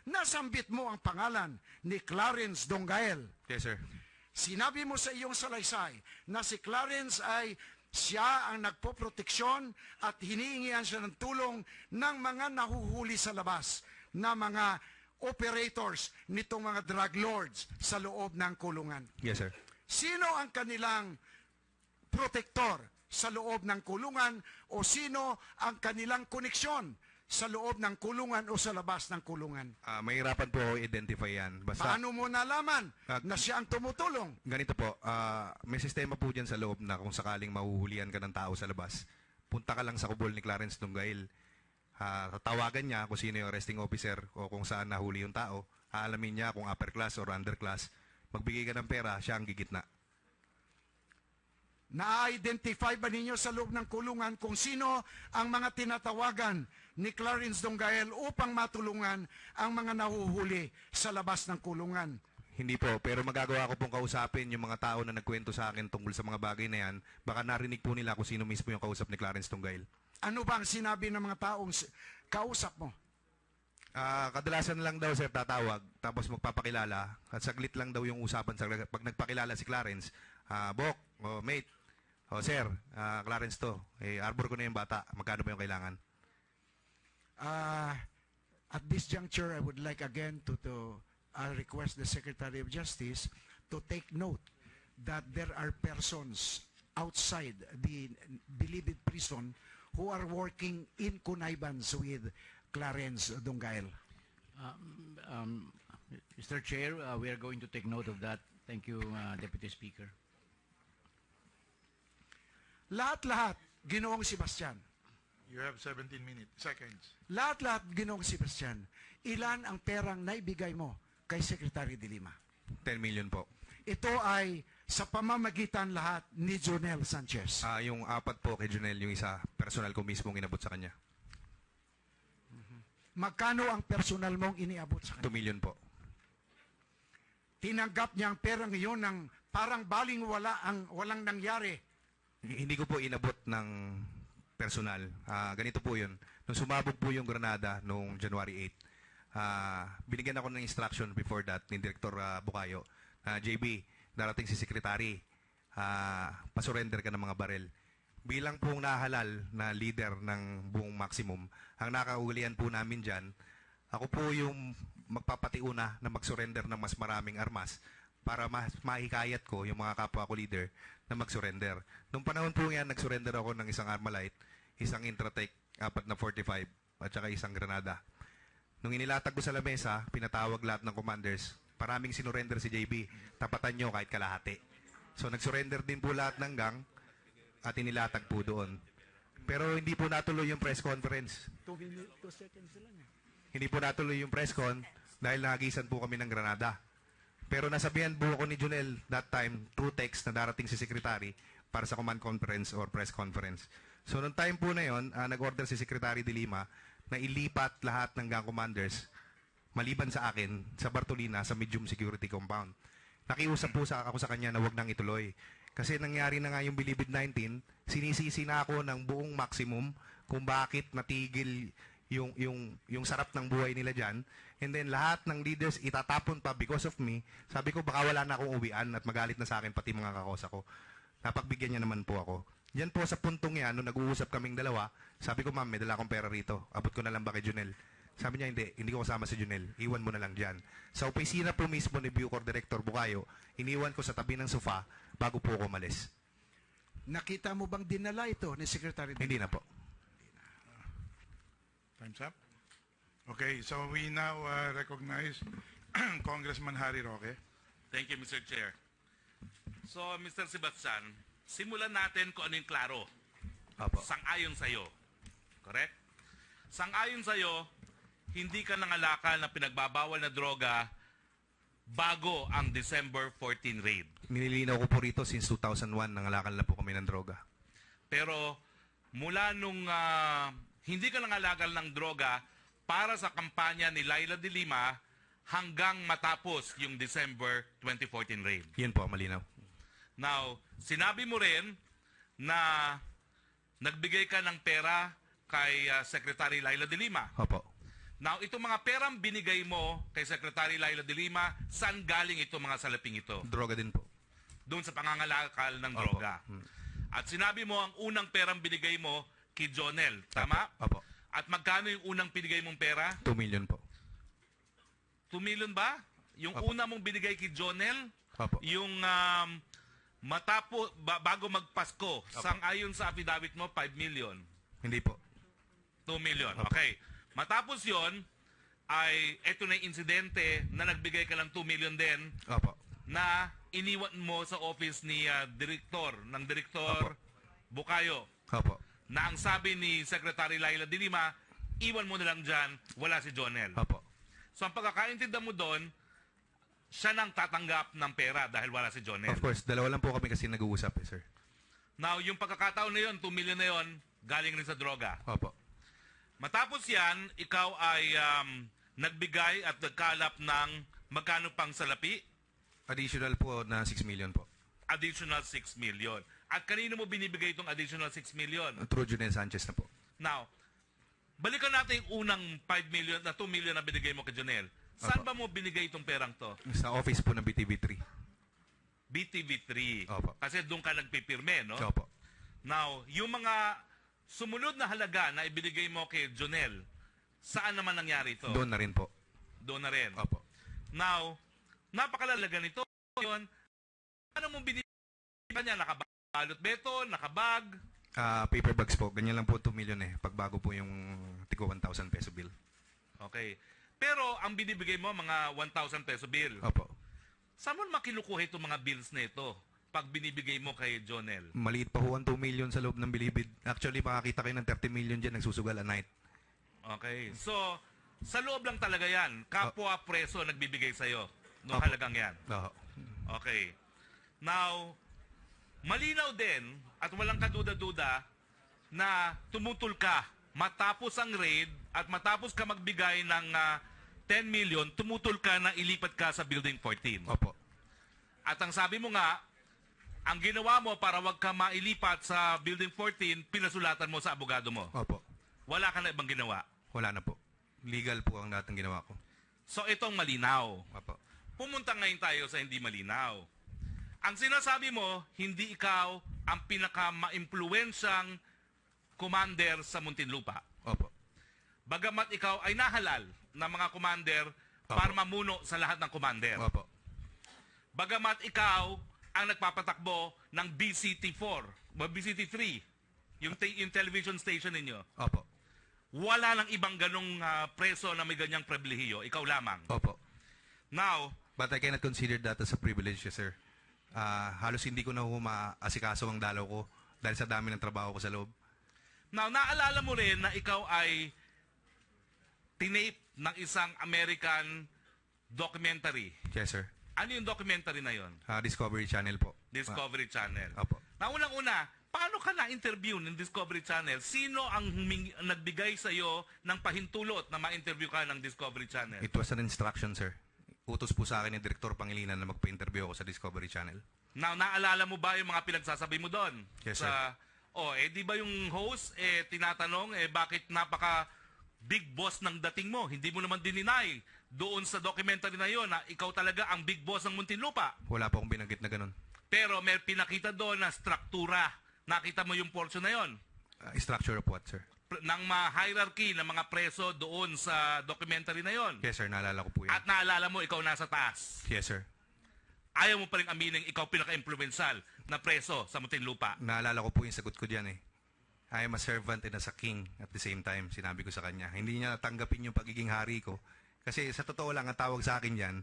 Nasambit mo ang pangalan ni Clarence Dongael.
Yes, sir.
Sinabi mo sa iyong salaysay na si Clarence ay siya ang nagpoproteksyon at hinihingian siya ng tulong ng mga nahuhuli sa labas na mga operators nitong mga drug lords sa loob ng kulungan.
Yes, sir.
Sino ang kanilang protektor sa loob ng kulungan o sino ang kanilang koneksyon sa loob ng kulungan o sa labas ng kulungan?
Mahirapan po identify yan. Basta,
Paano mo nalaman na siya ang tumutulong?
ganito po, may sistema po dyan sa loob na kung sakaling mahuhulihan ka ng tao sa labas, punta ka lang sa kubol ni Clarence Dongael. Tatawagan niya kung sino yung arresting officer o kung saan nahuli yung tao. Aalamin niya kung upper class or under class. Magbigay ka ng pera, siya ang gigitna.
Na-identify ba ninyo sa loob ng kulungan kung sino ang mga tinatawagan ni Clarence Dongael upang matulungan ang mga nahuhuli sa labas ng kulungan?
Hindi po, pero magagawa ko pong kausapin yung mga tao na nagkwento sa akin tungkol sa mga bagay na yan. Baka narinig po nila kung sino mismo yung kausap ni Clarence Dongael.
Ano ba ang sinabi ng mga taong kausap mo?
Kadalasan lang daw, sir, tatawag, tapos magpapakilala, at saglit lang daw yung usapan. Pag nagpakilala si Clarence, Bok, mate, sir, Clarence to, arbor ko na yung bata, magkano ba yung kailangan?
At this juncture, I would like again to request the Secretary of Justice to take note that there are persons outside the Bilibid prison who are working in connivance with Clarence Dongael.
Mr. Chair, we are going to take note of that. Thank you, Deputy Speaker.
Lahat-lahat, Ginoong Sebastian.
You have 17 seconds.
Lahat-lahat, Ginoong Sebastian. Ilan ang perang naibigay mo kay Secretary de Lima?
10 million po.
Ito ay sa pamamagitan lahat ni Jonel Sanchez.
Yung 4 po kay Junel, yung isa, personal ko mismo inabot sa kanya.
Magkano ang personal mong iniabot sa
2
kanya?
million po.
Tinanggap niya ang perang iyon ng parang baling walang nangyari.
Hindi ko po inabot ng personal. Ganito po yun. Nung sumabog po yung Granada noong January 8, binigyan ako ng instruction before that ni Director Bukayo. JB, darating si Secretary, pasurrender ka ng mga barel. Bilang pong nahalal na leader ng buong maximum, ang nakaulian po namin dyan, ako po yung magpapatiuna na mag-surrender ng mas maraming armas para mahikayat ko yung mga kapwa ko leader na mag-surrender. Nung panahon po yan, nag-surrender ako ng isang Armalite, isang Intratec, 4 na 45, at saka isang Granada. Nung inilatag ko sa lamesa, pinatawag lahat ng commanders, paraming sinurrender si JB, tapatan nyo kahit kalahati. So nag-surrender din po lahat ng gang at inilatag po doon. Pero hindi po natuloy yung press conference.
2 seconds lang.
Hindi po natuloy yung press con dahil nagisan po kami ng Granada. Pero nasabihan po ako ni Junel that time through text na darating si Secretary para sa command conference or press conference. So noong time po na yon, nag-order si Secretary de Lima na ilipat lahat ng gang commanders maliban sa akin sa Bartolina sa medium security compound. Nakiusap po ako sa kanya na wag nang ituloy. Kasi nangyari na nga yung Bilibid 19, sinisisi na ako ng buong maximum kung bakit natigil yung sarap ng buhay nila dyan. And then lahat ng leaders itatapon pa because of me. Sabi ko baka wala na akong uwian at magalit na sa akin pati mga kakosa ko. Napagbigyan niya naman po ako. Yan po sa puntong yan, nung nag-uusap kaming dalawa, sabi ko, ma'am, may dala akong pera rito. Abot ko na lang ba kay Junel? Sabi niya, hindi ko kasama si Junel. Iwan mo na lang dyan. Sa opisina po mismo ni Bucor Director Bukayo, iniwan ko sa tabi ng sofa bago po ako umalis.
Nakita mo bang dinala ito ni Secretary?
Hindi na po.
Time's up. Okay, so we now recognize Congressman Harry Roque.
Thank you, Mr. Chair. So, Mr. Sebastian, simulan natin kung ano yung klaro.
Apo.
Sang-ayon sa'yo. Correct? Sang-ayon sa'yo, hindi ka nangalakal na pinagbabawal na droga bago ang December 14 raid.
Nililinaw ko po rito since 2001, nangalakal na po kami ng droga.
Pero mula nung hindi ka nangalakal ng droga para sa kampanya ni Laila de Lima hanggang matapos yung December 2014 raid.
Yan po, malinaw.
Now, sinabi mo rin na nagbigay ka ng pera kay Secretary Laila de Lima.
Opo.
Now, itong mga perang binigay mo kay Secretary Laila de Lima, saan galing itong mga salaping ito?
Droga din po.
Doon sa pangangalakal ng
Opo.
droga. At sinabi mo, ang unang perang binigay mo kay Jonel. Tama?
Opo.
At magkano yung unang binigay mong pera?
2 million po.
2 million ba? Yung
Opo.
una mong binigay kay Jonel?
Opo.
Yung bago magpasko, sang-ayon sa affidavit mo, 5 million.
Hindi po.
2 million.
Opo.
Okay. Matapos yon ay eto na yung insidente na nagbigay ka ng 2 million din
Opo.
na iniwan mo sa office ni Direktor
Opo.
Bukayo,
Opo.
na ang sabi ni Secretary Laila de Lima, iwan mo na lang dyan, wala si Jonel.
Opo.
So ang pagkakaintindi mo doon, siya nang tatanggap ng pera dahil wala si Jonel.
Of course, dalawa lang po kami kasi nag-uusap sir.
Now, yung pagkakataon na yun, 2 million na yun, galing rin sa droga.
Opo.
Matapos yan, ikaw ay nagbigay at nagkalap ng magkano pang salapi?
Additional po na 6 million po.
Additional 6 million. At kanino mo binibigay itong additional 6 million?
Through Junel Sanchez na po.
Now, balikan natin yung unang 5 million na 2 million na binigay mo kay Jonel. Saan
Opo.
ba mo binigay itong perang to?
Sa office po ng BTV3.
BTV3.
Opo.
Kasi doon ka nagpipirme, no?
Opo.
Now, yung mga sumunod na halaga na ibinigay mo kay Jonel, saan naman nangyari ito?
Doon na rin po.
Doon na rin.
Opo.
Now, napakalalaga nito yun. Ano mong binibigyan niya? Nakabalot beto? Nakabag?
Paper bags po. Ganyan lang po 2 million eh. Pagbago po yung tigo 1,000 peso bill.
Okay. Pero ang binibigay mo, mga 1,000 peso bill.
Opo.
Saan mo makinukuha itong mga bills na ito pag binibigay mo kay Jonel?
Maliit pa ho ang 2 million sa loob ng Bilibid. Actually, makakita kayo ng 30 million dyan nagsusugal a night.
Okay. So, sa loob lang talaga yan. Kapwa preso nagbibigay sa'yo nung
Opo.
halagang yan.
Oo.
Okay. Now, malinaw din at walang kaduda-duda na tumutol ka matapos ang raid at matapos ka magbigay ng 10 million, tumutol ka na ilipat ka sa Building 14.
Opo.
At ang sabi mo nga, ang ginawa mo para wag ka mailipat sa Building 14, pinasulatan mo sa abogado mo.
Opo.
Wala ka na ibang ginawa.
Wala na po. Legal po ang lahat ng ginawa ko.
So itong malinaw.
Opo.
Pumunta ngayon tayo sa hindi malinaw. Ang sinasabi mo, hindi ikaw ang pinaka-ma-impluensyang commander sa Muntinlupa.
Opo.
Bagamat ikaw ay nahalal ng mga commander para mamuno sa lahat ng commander.
Opo.
Bagamat ikaw ang nagpapatakbo ng BCT4, o BCT3, yung television station ninyo.
Opo.
Wala lang ibang ganong preso na may ganyang pribilehiyo. Ikaw lamang.
Opo.
Now,
But I cannot consider that as a privilege, sir. Halos hindi ko na maasikaso ang dalaw ko dahil sa dami ng trabaho ko sa loob.
Now, naalala mo rin na ikaw ay tinape ng isang American documentary.
Yes, sir.
Ano yung documentary na yon?
Discovery Channel po.
Discovery Channel.
Opo.
Na unang-una, paano ka na-interview ng Discovery Channel? Sino ang nagbigay sa iyo ng pahintulot na ma-interview ka ng Discovery Channel?
It was an instruction, sir. Utos po sa akin ni Direktor Pangilinan na magpa-interview ako sa Discovery Channel.
Now, naalala mo ba yung mga pinagsasabi mo doon?
Yes, sir.
Di ba yung host, tinatanong, bakit napaka big boss ng dating mo? Hindi mo naman dininay doon sa documentary na yon na ikaw talaga ang big boss ng Muntinlupa.
Wala po akong binanggit na ganun.
Pero may pinakita doon na struktura. Nakita mo yung portion na yon?
Structure of what, sir?
Ng hierarchy ng mga preso doon sa documentary na yon.
Yes, sir. Naalala ko po yan.
At naalala mo, ikaw nasa taas.
Yes, sir.
Ayaw mo pa rin aminin ikaw pinaka-influential na preso sa Muntinlupa.
Naalala ko po yung sagot ko diyan eh. I am a servant and as a king at the same time. Sinabi ko sa kanya. Hindi niya natanggapin yung pagiging hari ko. Kasi sa totoo lang, ang tawag sa akin yan,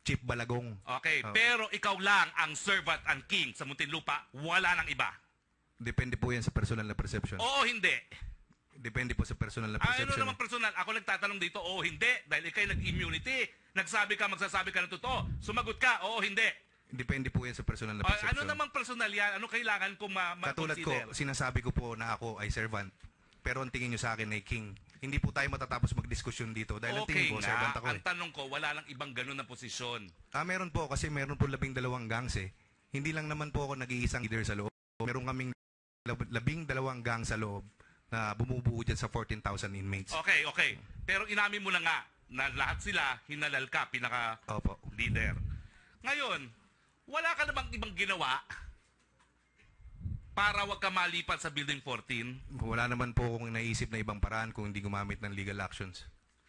Chief Balagong.
Okay, pero ikaw lang ang servant and king sa Muntinlupa. Wala nang iba.
Depende po yan sa personal na perception.
Oo, hindi.
Depende po sa personal na
Ano
perception.
naman personal? Ako nagtatanong dito, oo, hindi. Dahil ikay nag-immunity. Nagsabi ka, magsasabi ka ng totoo. Sumagot ka, oo, hindi.
Depende po yan sa personal na
Ano
perception.
namang personal yan? Ano kailangan kong
Katulad ko,
ma-consider?
sinasabi ko po na ako ay servant. Pero ang tingin nyo sa akin ay king. Hindi po tayo matatapos magdiskusyon dito. Dahil ang
Okay
tingin ko, servant
nga,
ako
ang
eh.
tanong ko, wala lang ibang ganun na posisyon.
Meron po kasi meron po 12 gangs eh. Hindi lang naman po ako nag-iisang leader sa loob. Meron kaming 12 gang sa loob na bumubuo dyan sa 14,000 inmates.
Okay. Pero inamin mo na nga na lahat sila hinalal ka,
Opo.
pinaka-leader. Ngayon, wala ka namang ibang ginawa para wag ka malipat sa Building 14?
Wala naman po akong naisip na ibang paraan kung hindi gumamit ng legal actions.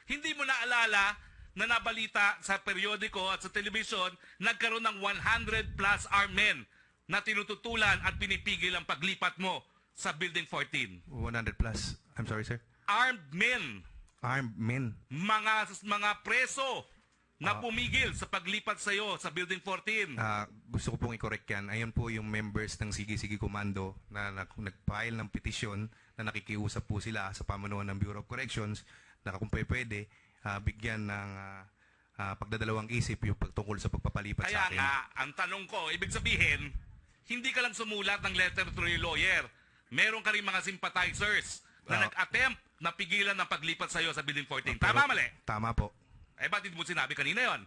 Hindi mo naalala na nabalita sa periodiko at sa television, nagkaroon ng 100 plus armed men na tinututulan at pinipigil ang paglipat mo sa Building 14.
100 plus. I'm sorry, sir.
Armed men,
Armed men.
mga preso na pumigil sa paglipat sa iyo sa Building 14.
Gusto ko pong i-correct yan. Ayun po yung members ng Sige-Sige Komando na nag-file ng petisyon na nakikiusap po sila sa pamunuan ng Bureau of Corrections na kung pwede, bigyan ng pagdadalawang isip yung pagtungkol sa pagpapalipat
Kaya
sa akin.
nga, ang tanong ko, ibig sabihin, hindi ka lang sumulat ng letter to your lawyer. Meron ka rin mga sympathizers na nag-attempt na pigilan ng paglipat sa iyo sa Building 14. Tama, mali?
Tama po.
Ba't hindi mo sinabi kanina yon?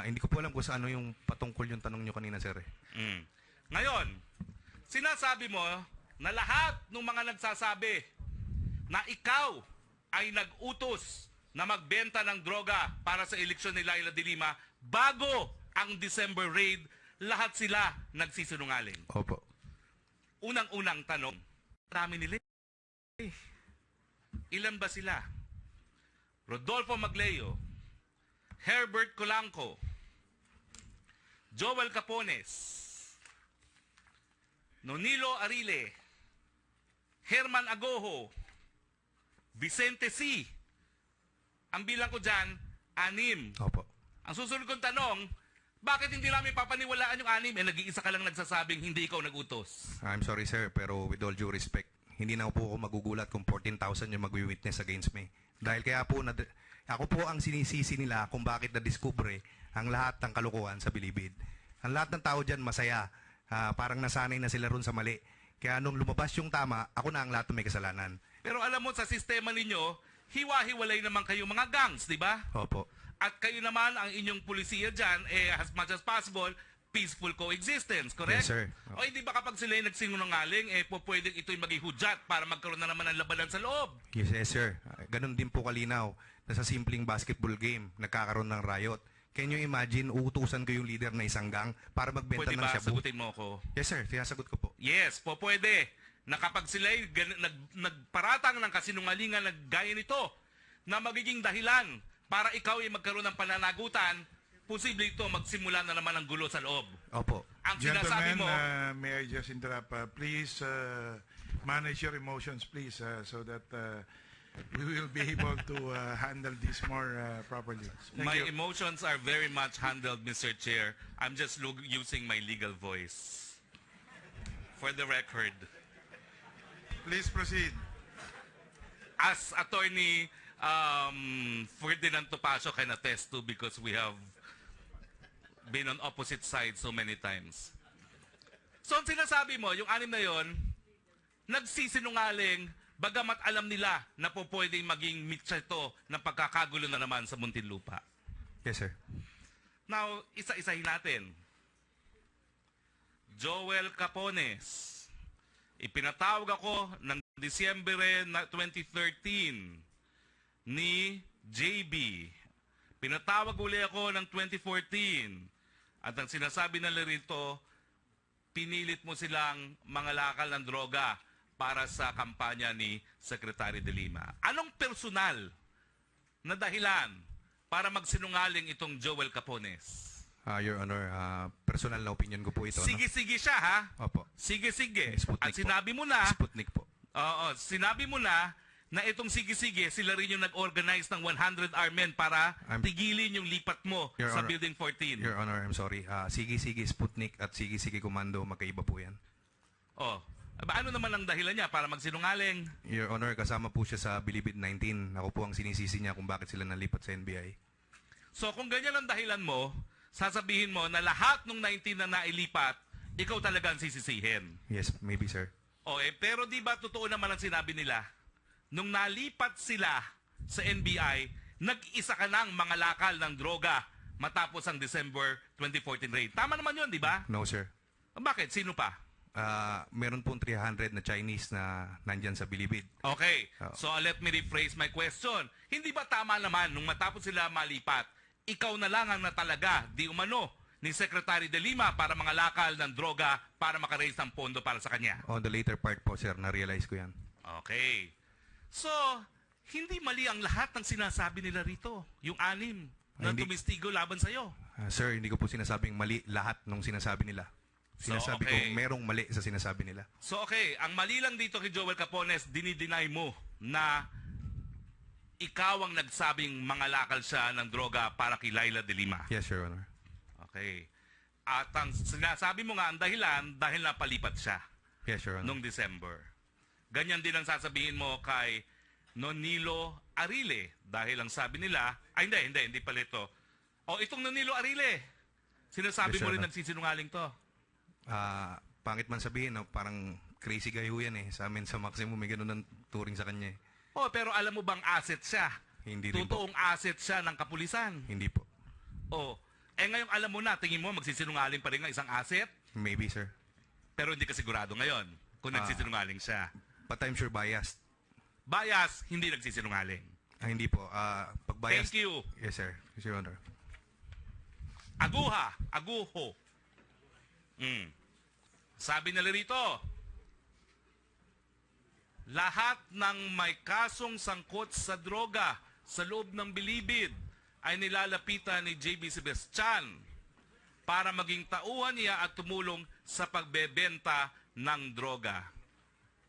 Hindi ko po alam kung sa ano yung patungkol yung tanong nyo kanina, sir.
Ngayon, sinasabi mo na lahat ng mga nagsasabi na ikaw ay nag-utos na magbenta ng droga para sa eleksyon ni Laila de Lima bago ang December raid, lahat sila nagsisinungaling.
Opo.
Unang-unang tanong, marami nila. Ilan ba sila? Rodolfo Magleo, Herbert Colanco, Joel Capones, Nonilo Arile, Herman Agoho, Vicente C. Ang bilang ko dyan, 6.
Opo.
Ang susunod kong tanong, bakit hindi namin papaniwalaan yung 6? Nag-iisa ka lang nagsasabing hindi ikaw nagutos.
I'm sorry, sir, pero with all due respect, hindi na po ako magugulat kung 14,000 yung mag-witness against me. Dahil kaya po, ako po ang sinisisi nila kung bakit na-discover ang lahat ng kalokohan sa Bilibid. Ang lahat ng tao dyan masaya. Parang nasanay na sila ron sa mali. Kaya nung lumabas yung tama, ako na ang lahat ng may kasalanan.
Pero alam mo, sa sistema ninyo, hiwa-hiwalay naman kayo mga gangs, di ba?
Opo.
At kayo naman, ang inyong pulisiya dyan, as much as possible, peaceful coexistence, correct?
Yes, sir.
O hindi ba kapag sila yung nagsinungaling, pwedeng ito'y maghihudyat para magkaroon na naman ng labanan sa loob?
Yes, sir. Ganon din po kalinaw na sa simpleng basketball game, nagkakaroon ng riot. Can you imagine, uutusan ko yung leader na isang gang para magbenta
Pwede
ng
ba
shabu?
sagutin mo ako?
Yes, sir. Sinasagot ko po.
Yes, pwede. Na kapag sila'y nagparatang ng kasinungalingan na gaya nito, na magiging dahilan para ikaw ay magkaroon ng pananagutan, posible ito magsimula na naman ang gulo sa loob.
Opo.
Ang sinasabi
Gentlemen,
mo,
may I just interrupt? Please manage your emotions, please, so that we will be able to handle this more properly. Thank
my
you.
emotions are very much handled, Mr. Chair. I'm just using my legal voice. For the record.
Please proceed.
As Attorney Ferdinand Topacio can attest to, because we have been on opposite sides so many times. So ang sinasabi mo, yung anim na yon, nagsisinungaling, bagamat alam nila na po pwedeng maging mitsa ito ng pagkakagulo na naman sa Muntinlupa.
Yes, sir.
Now, isa-isahin natin. Joel Capones. Ipinatawag ako ng Disyembre 2013 ni JB. Pinatawag uli ako ng 2014. At ang sinasabi nila rito, pinilit mo silang mangalakal ng droga para sa kampanya ni Secretary de Lima. Anong personal na dahilan para magsinungaling itong Joel Capones?
Your Honor, personal na opinion ko po ito.
Sige-sige siya, ha?
Opo.
Sige-sige.
Sputnik
At sinabi mo na,
Sputnik po.
oo, sinabi mo na itong sige-sige, sila rin yung nag-organize ng 100 armed men para tigilin yung lipat mo
Your
sa
Honor,
Building 14.
Your Honor, I'm sorry. Sige-sige Sputnik at sige-sige Komando, magkaiba po yan.
Oh. Ano naman ang dahilan niya para magsinungaling?
Your Honor, kasama po siya sa Bilibid 19. Ako po ang sinisisi niya kung bakit sila nalipat sa NBI.
So kung ganyan ang dahilan mo, sasabihin mo na lahat ng 19 na nailipat, ikaw talaga ang sisisihin.
Yes, maybe, sir.
Pero di ba totoo naman ang sinabi nila? Nung nalipat sila sa NBI, nag-isa ka ng mga lakal ng droga matapos ang December 2014 raid. Tama naman yun, di ba?
No, sir.
Bakit? Sino pa?
Meron pong 300 na Chinese na nandyan sa Bilibid.
Okay.
Oh.
So let me rephrase my question. Hindi ba tama naman nung matapos sila malipat, ikaw na lang ang natalaga, di umano, ni Secretary de Lima para mga lakal ng droga para makaraise ng pondo para sa kanya?
On the later part po, sir, na-realize ko yan.
Okay. So, hindi mali ang lahat ng sinasabi nila rito. Yung anim na
Hindi.
tumistigo laban sa'yo.
Sir, hindi ko po sinasabing mali lahat ng sinasabi nila. Sinasabi ko merong mali sa sinasabi nila.
So, okay. Ang mali lang dito kay Joel Capones, dinideny mo na ikaw ang nagsabing mangalakal siya ng droga para kay Laila de Lima.
Yes, Your Honor.
Okay. At ang sinasabi mo nga ang dahilan dahil napalipat siya
Yes, Your Honor.
noong December. Ganyan din ang sasabihin mo kay Nonilo Arile dahil ang sabi nila, hindi pala ito. Itong Nonilo Arile, sinasabi
Yes,
mo
Your
rin
Honor.
nagsisinungaling to.
Pangit man sabihin, no, parang crazy guy ho yan eh. Sa amin sa Maximum, may ganun ng turing sa kanya eh.
Pero alam mo bang asset siya?
Hindi rin po.
Totoong asset siya ng kapulisan.
Hindi po.
Ngayon alam mo na, tingin mo magsisinungaling pa rin ang isang asset?
Maybe, sir.
Pero hindi ka sigurado ngayon kung nagsisinungaling siya.
But I'm sure biased.
Bias, hindi nagsisinungaling.
Hindi po. Pag biased...
Thank you.
Yes, sir. Yes, Your Honor.
Aguho. Sabi nila rito, lahat ng may kasong sangkot sa droga sa loob ng Bilibid ay nilalapitan ni JB Sebastian para maging tauhan niya at tumulong sa pagbebenta ng droga.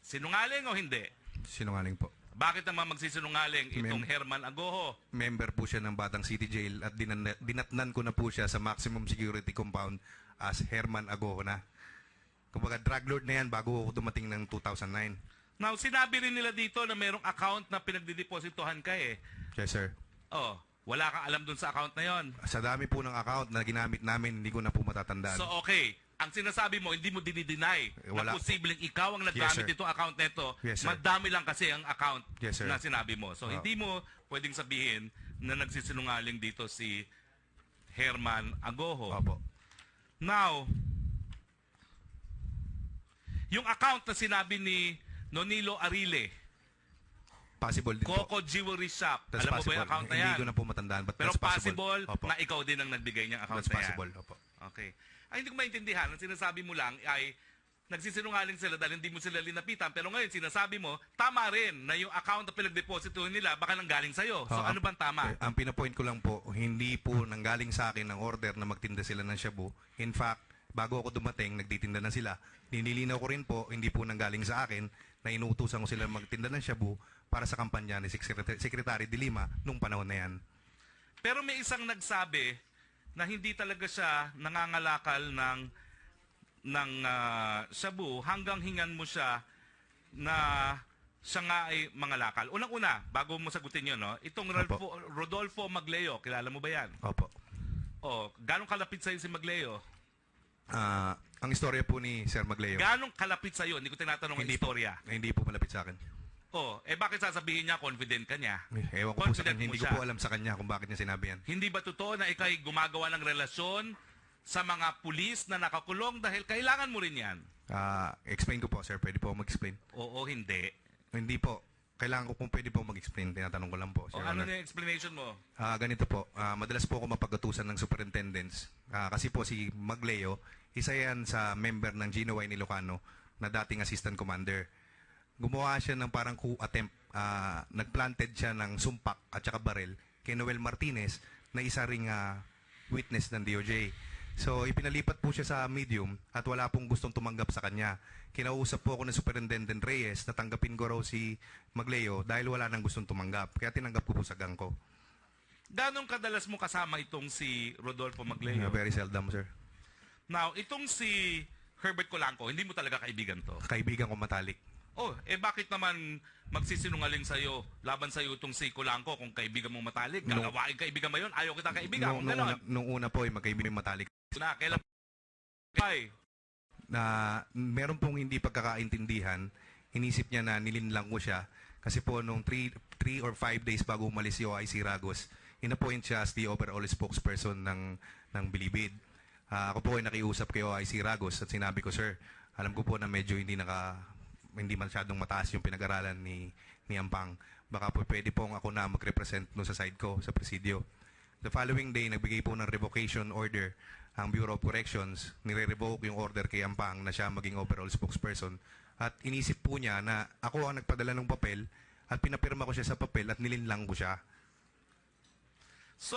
Sinungaling o hindi?
Sinungaling po.
Bakit naman magsisinungaling itong Herman Agoho?
Member po siya ng Batang City Jail at dinatnan ko na po siya sa maximum security compound as Herman Agoho na. Kumbaga drug lord na yan bago ako dumating ng 2009.
Now, sinabi rin nila dito na mayroong account na pinagdidepositohan ka eh.
Yes, sir.
Wala kang alam dun sa account na yon.
Sa dami po ng account na ginamit namin, hindi ko na po matatandaan.
So, okay. Ang sinasabi mo, hindi mo dinideny na
Wala.
posibleng ikaw ang
Yes,
naggamit
sir.
itong account nito.
Yes, sir.
Madami lang kasi ang account
Yes, sir.
na sinabi mo. So, hindi mo pwedeng sabihin na nagsisinungaling dito si Herman Agoho.
Opo.
Now, yung account na sinabi ni Nonilo Arile,
Possible din po.
Coco Jewelry Shop,
That's
alam mo ba
possible.
yung account na yan?
Hindi ko na po matandaan, but
Pero
that's possible.
possible
Opo.
na ikaw din ang nagbigay niyang account
That's
na yan.
possible. Opo.
Okay. Hindi ko maintindihan. Ang sinasabi mo lang ay nagsisinungaling sila dahil hindi mo sila linapitan. Pero ngayon, sinasabi mo, tama rin na yung account na pinagdeposito nila baka nanggaling sa'yo. So, ano bang tama?
Ang pinapoint ko lang po, hindi po nanggaling sa akin ang order na magtinda sila ng shabu. In fact, bago ako dumating, nagtitinda na sila. Ninilinaw ko rin po, hindi po nanggaling sa akin na inuutusan ko sila magtinda ng shabu para sa kampanya ni Secretary de Lima nung panahon na yan.
Pero may isang nagsabi na hindi talaga siya nangangalakal ng shabu hanggang hingan mo siya na siya nga ay mangalakal. Unang-una, bago mo sagutin yun, no? Itong Rodolfo Magleo, kilala mo ba yan?
Opo.
O, ganong kalapit sa'yo si Magleo?
Ang istorya po ni Sir Magleo,
Ganong kalapit sa'yo? Hindi ko tinatanong ang istorya.
hindi po malapit sa akin.
Bakit sasabihin niya confident ka niya?
Ewan ko po sa
Confident
kanya,
mo
hindi ko
siya.
po alam sa kanya kung bakit niya sinabi yan.
Hindi ba totoo na ikay gumagawa ng relasyon sa mga pulis na nakakulong dahil kailangan mo rin yan?
Explain ko po, sir. Pwede po mag-explain?
Oo, hindi.
Hindi po. Kailangan ko kung pwede po mag-explain. Tinatanong ko lang po,
O
Sir
ano
Honor.
na yung explanation mo?
Ganito po, madalas po ako mapag-utusan ng superintendents. Kasi po si Magleo, isa yan sa member ng Gino Y. Ilocano na dating assistant commander. Gumawa siya ng parang coup attempt. Nagplanted siya ng sumpak at saka barel kay Noel Martinez na isa ring witness ng DOJ. So, ipinalipat po siya sa medium at wala pong gustong tumanggap sa kanya. Kinausap po ako ng Superintendent Reyes na tanggapin ko raw si Magleo dahil wala nang gustong tumanggap. Kaya tinanggap ko po sa gang ko.
Ganong kadalas mo kasama itong si Rodolfo Magleo?
Very seldom, sir.
Now, itong si Herbert Colanco, hindi mo talaga kaibigan to?
Kaibigan ko matalik.
Bakit naman magsisinungaling sa'yo, laban sa'yo itong si Colanco kung kaibigan mong matalik?
No.
Gagawain kaibigan mo yun? Ayaw kita kaibigan? Kung gano'n.
Nung una po, magkaibigan matalik.
Kailan?
Na meron pong hindi pagkakaintindihan, inisip niya na nilinlang ko siya kasi po nung 3 or 5 days bago umalis si OIC Ragos, inappoint siya as the overall spokesperson ng Bilibid. Ako po ay nakiusap kay OIC Ragos at sinabi ko, sir, alam ko po na medyo hindi masyadong mataas yung pinag-aralan ni Ampang. Baka po pwede pong ako na mag-represent no sa side ko, sa presidio. The following day, nagbigay po ng revocation order ang Bureau of Corrections. Nire-revoke yung order kay Ampang na siya maging overall spokesperson. At inisip po niya na ako ang nagpadala ng papel at pinapirma ko siya sa papel at nilinlang ko siya.
So,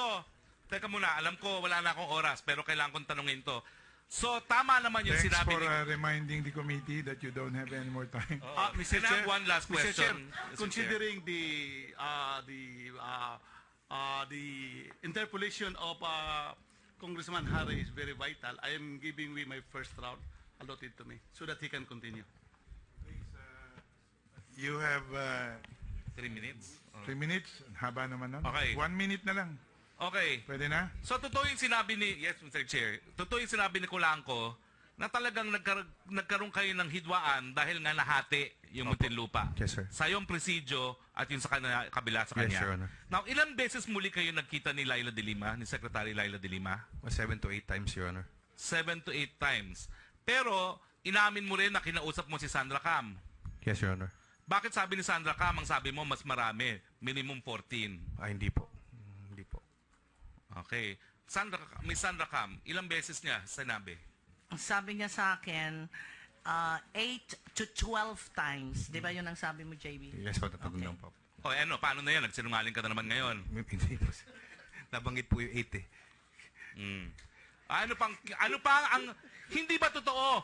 teka muna, alam ko wala na akong oras pero kailangan kong tanungin to. So, tama naman yung
Thanks
sinabi
for reminding the committee that you don't have any more time.
Mr. Chair, one last
Mr. Chair,
question. Mr. Chair.
considering the interpolation of Congressman Harry is very vital, I am giving me my first round allotted to me so that he can continue.
You have
3 minutes.
3 minutes. Haba naman nun.
Okay.
1 minute na lang.
Okay.
Pwede na?
So, totoo yung sinabi ni... Yes, Mr. Chair. Totoo yung sinabi ni Colanco na talagang nagkaroon kayo ng hidwaan dahil nga nahati yung Muntinlupa.
Yes, sir.
Sa iyong presidio at yung sa kabila sa
Yes,
kanya.
Your Honor.
Now, ilang beses muli kayo nagkita ni Laila de Lima, ni Secretary Laila de Lima?
7 to 8 times, Your Honor.
7 to 8 times. Pero, inamin mo rin na kinausap mo si Sandra Cam.
Yes, Your Honor.
Bakit sabi ni Sandra Cam, ang sabi mo mas marami, minimum 14?
Hindi po. Hindi po.
Okay. Miss Sandra Cam, ilang beses niya sinabi?
Sabi niya sa akin, 8 to 12 times. Di ba yun ang sabi mo, JB?
Yes po, tatandang po.
Paano na yan? Nagsinungaling ka na naman ngayon.
Hindi po. Nabanggit po yung 8 eh.
Ano pang ang hindi ba totoo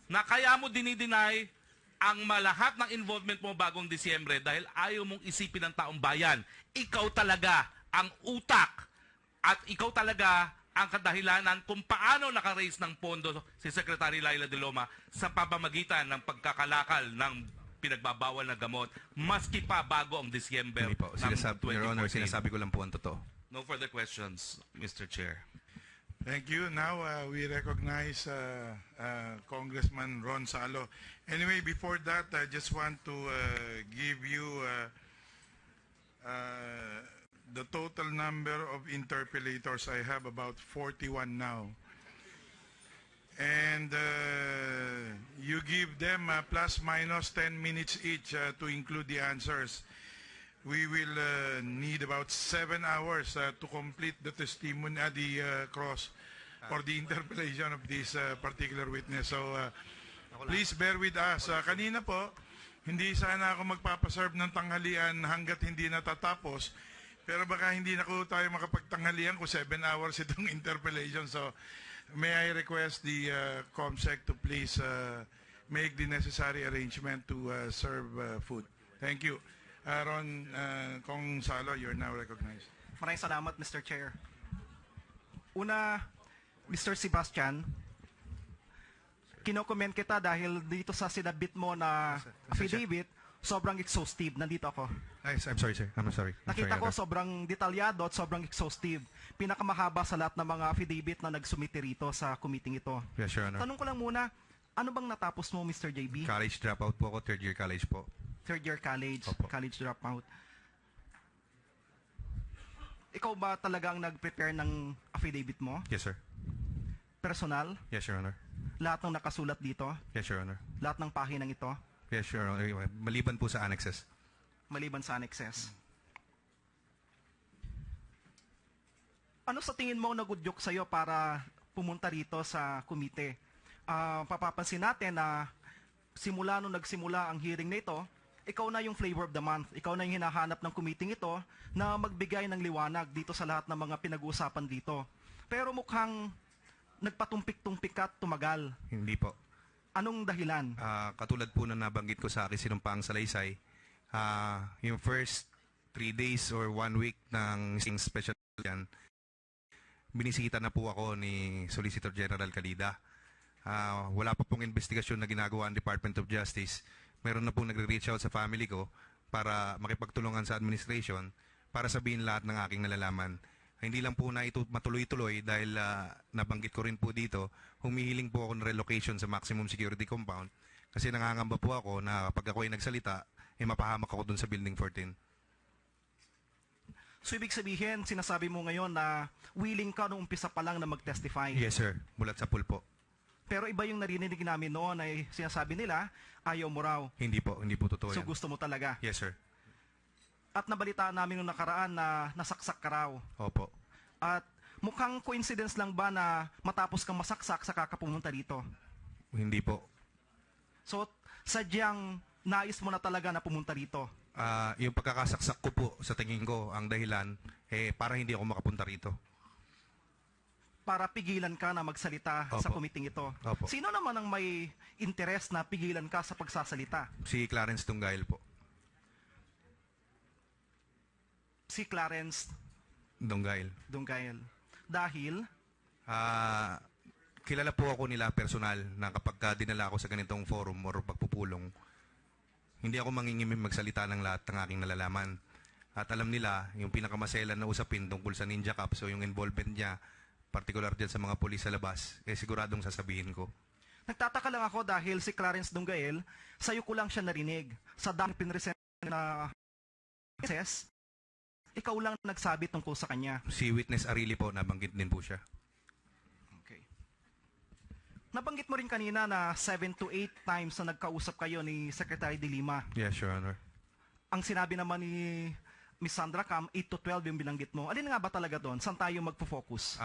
na kaya mo dinideny ang malahat ng involvement mo bagong Disyembre dahil ayaw mong isipin ng taong bayan? Ikaw talaga ang utak at ikaw talaga ang kadahilanan kung paano naka-raise ng pondo si Secretary Laila de Lima sa pamamagitan ng pagkakalakal ng pinagbabawal na gamot maski pa bago ang Disyembre
Hindi po.
ng
Your Honor,
2014.
sinasabi ko lang po ang totoo.
No further questions, Mr. Chair.
Thank you. Now we recognize Congressman Ron Salo. Anyway, before that, I just want to give you the total number of interpellators. I have about 41 now. And you give them plus minus 10 minutes each to include the answers. We will need about 7 hours to complete the testimony, the cross or the interpellation of this particular witness. So please bear with us. Kanina po, hindi sana ako magpapaserve ng tanghalian hanggat hindi natatapos. Pero baka hindi na ko tayo makapagtanghalian kung 7 hours itong interpellation. So may I request the COMSEC to please make the necessary arrangement to serve food. Thank you. Ron, Kong Salo, you're now recognized.
Maraming salamat, Mr. Chair. Una, Mr. Sebastian, kinokomment kita dahil dito sa sinabit mo na affidavit, sobrang exhaustive. Nandito ako.
I'm sorry, sir. I'm sorry.
Nakita ko sobrang detalyado at sobrang exhaustive. Pinakamahaba sa lahat ng mga affidavit na nagsumite rito sa committee ito.
Yes, Your Honor.
Tanong ko lang muna, ano bang natapos mo, Mr. JB?
College dropout po ako, third year college po.
Third year college,
Opo.
college dropout. Ikaw ba talagang nag-prepare ng affidavit mo?
Yes, sir.
Personal?
Yes, Your Honor.
Lahat ng nakasulat dito?
Yes, Your Honor.
Lahat ng pahinang ito?
Yes, Your Honor. Maliban po sa annexes.
Maliban sa annexes. Ano sa tingin mo nagudyok sa'yo para pumunta rito sa komite? Papapansin natin na simula nung nagsimula ang hearing na ito, ikaw na yung flavor of the month. Ikaw na yung hinahanap ng committee ito na magbigay ng liwanag dito sa lahat ng mga pinag-uusapan dito. Pero mukhang nagpatumpik-tumpik at tumagal.
Hindi po.
Anong dahilan?
Katulad po na nabanggit ko sa akin sinumpaang salaysay, yung first 3 days or 1 week ng special yan, binisita na po ako ni Solicitor General Calida. Wala pa pong investigasyon na ginagawa ang Department of Justice. Meron na pong nagre-reach out sa family ko para makipagtulungan sa administration para sabihin lahat ng aking nalalaman. Hindi lang po na ito matuloy-tuloy dahil nabanggit ko rin po dito, humihiling po ako ng relocation sa maximum security compound kasi nangangamba po ako na kapag ako ay nagsalita, mapahamak ako dun sa building 14.
So ibig sabihin, sinasabi mo ngayon na willing ka nung umpisa pa lang na mag-testify.
Yes, sir. Mulat sa pool po.
Pero iba yung narinig namin noon ay sinasabi nila, ayaw mo raw.
Hindi po totoo
So
yan.
gusto mo talaga.
Yes, sir.
At nabalitaan namin nung nakaraan na nasaksak ka raw.
Opo.
At mukhang coincidence lang ba na matapos kang masaksak sa kakapumunta dito?
Hindi po.
So sadyang nais mo na talaga na pumunta rito.
Yung pagkakasaksak ko po sa tingin ko ang dahilan para hindi ako makapunta rito.
Para pigilan ka na magsalita sa
Opo.
committee ito.
Opo.
Sino naman ang may interest na pigilan ka sa pagsasalita?
Si Clarence Tunggail po.
Si Clarence
Tunggail.
Dunggail. Dahil
Kilala po ako nila personal na kapag dinala ako sa ganitong forum or pagpupulong, hindi ako mangingimim magsalita ng lahat ng aking nalalaman. At alam nila, yung pinakamaselan na usapin tungkol sa Ninja Cup, so yung involvement niya, particular dyan sa mga pulis sa labas, siguradong sasabihin ko.
nagtataka lang ako dahil si Clarence Dunggail, sa'yo ko lang siya narinig. Sa dami pinresent na cases, ikaw lang nagsabi tungkol sa kanya.
Si Witness Arili po, nabanggit din po siya.
Okay. Nabanggit mo rin kanina na 7 to 8 times na nagkausap kayo ni Secretary De Lima.
Yes, Your Honor.
Ang sinabi naman ni Miss Sandra Cam, 8 to 12 yung binanggit mo. Alin nga ba talaga doon? Saan tayo magpo-focus?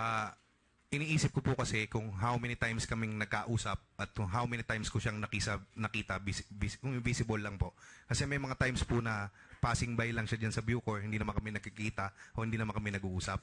Iniisip ko po kasi kung how many times kaming nagkausap at kung how many times ko siyang nakita visible lang po. Kasi may mga times po na passing by lang siya dyan sa Bucor, hindi naman kami nakikita o hindi naman kami nag-uusap.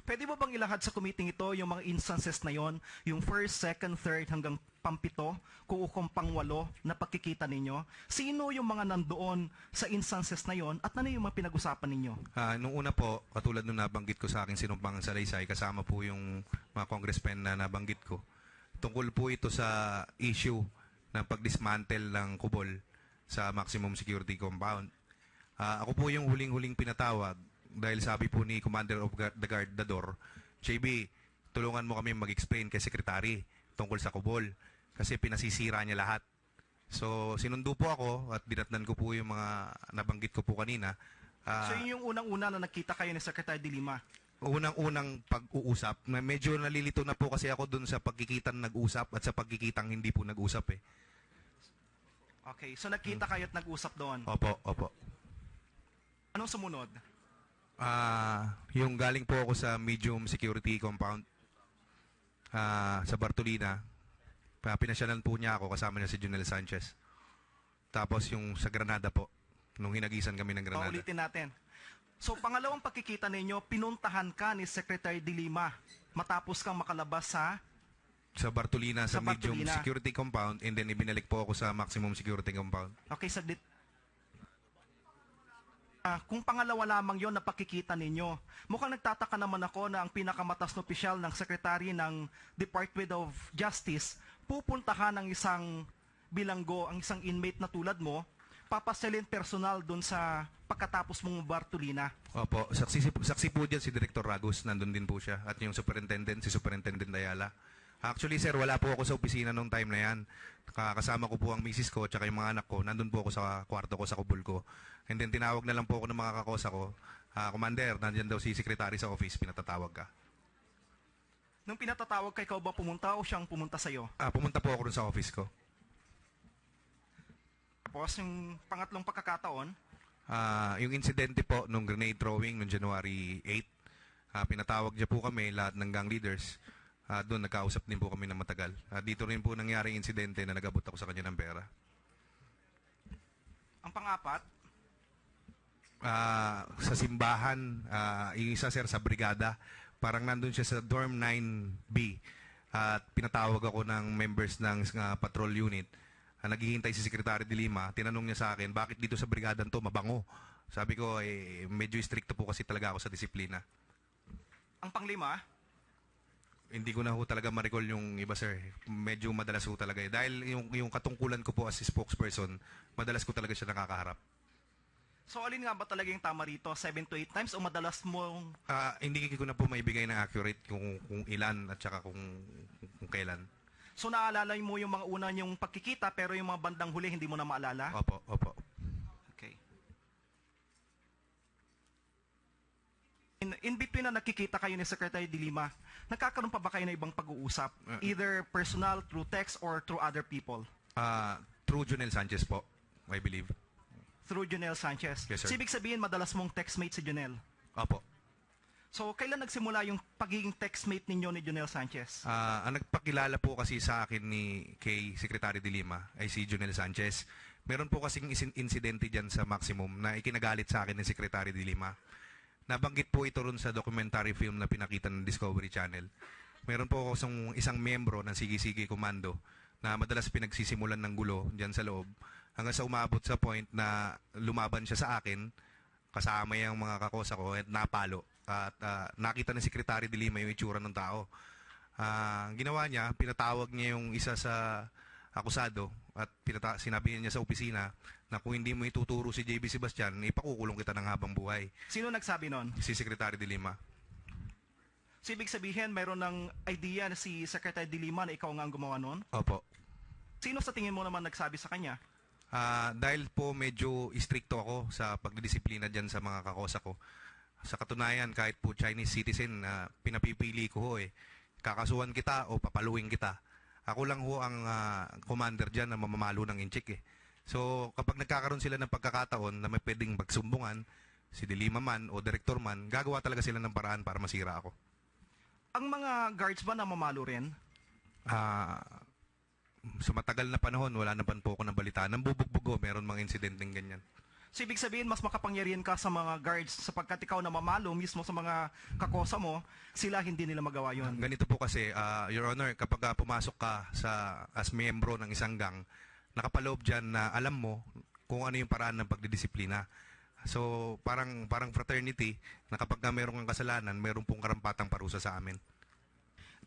Pwede mo bang ilahad sa committee ito yung mga instances na yon, yung first, second, third hanggang pampito, kung pangwalo na pagkikita ninyo? Sino yung mga nandoon sa instances na yon at ano yung mga pinag-usapan ninyo?
Nung una po, katulad nung nabanggit ko sa akin sinumpang salaysay, kasama po yung mga congressmen na nabanggit ko. Tungkol po ito sa issue ng pag-dismantle ng kubol sa maximum security compound. Ako po yung huling-huling pinatawag dahil sabi po ni Commander of the Guard Dador, JB, tulungan mo kami mag-explain kay Secretary tungkol sa kubol kasi pinasisira niya lahat. So, sinundo po ako at dinatnan ko po yung mga nabanggit ko po kanina.
So yun yung unang-una na nakita kayo ni Secretary De Lima?
Unang-unang pag-uusap. Medyo nalilito na po kasi ako dun sa pagkikitang nag-usap at sa pagkikitang hindi po nag-usap eh.
Okay, so nagkita kayo at nag-usap doon.
Opo, opo.
Anong sumunod?
Yung galing po ako sa medium security compound sa Bartolina, pinasyalan po niya ako, kasama niya si Junel Sanchez. Tapos yung sa Granada po, nung hinagisan kami ng Granada.
Paulitin natin. So pangalawang pagkikita ninyo, pinuntahan ka ni Secretary De Lima matapos kang makalabas sa
Bartolina, sa medium
Bartolina.
security compound, and then ibinalik po ako sa maximum security compound.
Okay, saglit. Kung pangalawa lamang yon na pakikita ninyo, mukhang nagtataka naman ako na ang pinakamatas na opisyal ng Secretary ng Department of Justice pupuntahan ng isang bilanggo, ang isang inmate na tulad mo, papaselin personal dun sa pagkatapos mong Bartolina.
Opo, saksi po dyan si Director Ragos, nandun din po siya, at yung superintendent, si Superintendent Ayala. Actually, sir, wala po ako sa opisina nung time na yan. Kasama ko po ang misis ko, tsaka yung mga anak ko, nandun po ako sa kwarto ko, sa kubul ko. And then tinawag na lang po ako ng mga kakosa ko, Commander, nandiyan daw si Secretary sa office, pinatatawag ka.
Nung pinatatawag ka, ikaw ba pumunta o siyang pumunta sa'yo?
Pumunta po ako dun sa office ko.
Tapos yung pangatlong pagkakataon,
Yung insidente po nung grenade throwing noong January 8, pinatawag niya po kami, lahat ng gang leaders. Doon nagkausap din po kami ng matagal. Dito rin po nangyari insidente na nag-abot ako sa kanya ng pera.
ang pang-apat,
Sa simbahan, yung isa sir sa brigada, parang nandun siya sa dorm 9B at pinatawag ako ng members ng patrol unit. Naghihintay si Secretary de Lima, tinanong niya sa akin, bakit dito sa brigadan to mabango? Sabi ko, medyo stricto po kasi talaga ako sa disiplina.
ang panglima,
Hindi ko na ho talaga ma-recall yung iba, sir. Medyo madalas ho talaga. Dahil yung katungkulan ko po as spokesperson, madalas ko talaga siya nakakaharap.
so alin nga ba talaga yung tama rito? 7 to 8 times o madalas mong
Hindi ko na po maibigay na accurate kung ilan at saka kung kailan.
so naalala mo yung mga una niyong pagkikita pero yung mga bandang huli hindi mo na maalala?
Opo, opo.
Okay. In between na nakikita kayo ni Secretary de Lima, nagkakaroon pa ba kayo ng ibang pag-uusap? Either personal, through text, or through other people?
Through Junel Sanchez po, I believe.
Through Junel Sanchez?
Yes, sir.
So, ibig sabihin, madalas mong textmate si Junel.
Opo.
So, kailan nagsimula yung pagiging textmate ninyo ni Junel Sanchez?
Ang nagpakilala po kasi sa akin kay Secretary de Lima ay si Junel Sanchez. Meron po kasing insidente dyan sa Maximum na ikinagalit sa akin ni Secretary de Lima. Nabanggit po ito ron sa documentary film na pinakita ng Discovery Channel. Meron po ako isang miyembro ng Sige-Sige Commando na madalas pinagsisimulan ng gulo dyan sa loob hanggang sa umabot sa point na lumaban siya sa akin kasama yung mga kakosa ko at napalo. At nakita ni Secretary de Lima yung itsura ng tao. Ang ginawa niya, pinatawag niya yung isa sa akusado at sinabi niya sa opisina na kung hindi mo ituturo si JB Sebastian, ipakukulong kita ng habang buhay.
Sino nagsabi nun?
Si Secretary de Lima.
So, ibig sabihin, mayroon ng idea na si Secretary de Lima na ikaw nga ang gumawa nun?
Opo.
Sino sa tingin mo naman nagsabi sa kanya?
Dahil po medyo istrikto ako sa pagdidisiplina dyan sa mga kakosa ko. Sa katunayan, kahit po Chinese citizen, pinapipili ko ho kakasuhan kita o papaluin kita. Ako lang ho ang commander dyan na mamamalo ng inchik So, kapag nagkakaroon sila ng pagkakataon na may pwedeng magsumbungan, si De Lima man o director man, gagawa talaga sila ng paraan para masira ako.
Ang mga guards ba na mamalo rin?
Sa matagal na panahon, wala naman po ako nabalitaan. Nang bubugbugo, meron mga insidenteng ganyan.
So, ibig sabihin, mas makapangyarihan ka sa mga guards sapagkat ikaw na mamalo mismo sa mga kakosa mo, sila hindi nila magawa yon.
Ganito po kasi, Your Honor, kapag pumasok ka as miyembro ng isang gang, nakapaloob dyan na alam mo kung ano yung paraan ng pagdidisiplina. So, parang fraternity, na kapag meron kang kasalanan, meron pong karampatang parusa sa amin.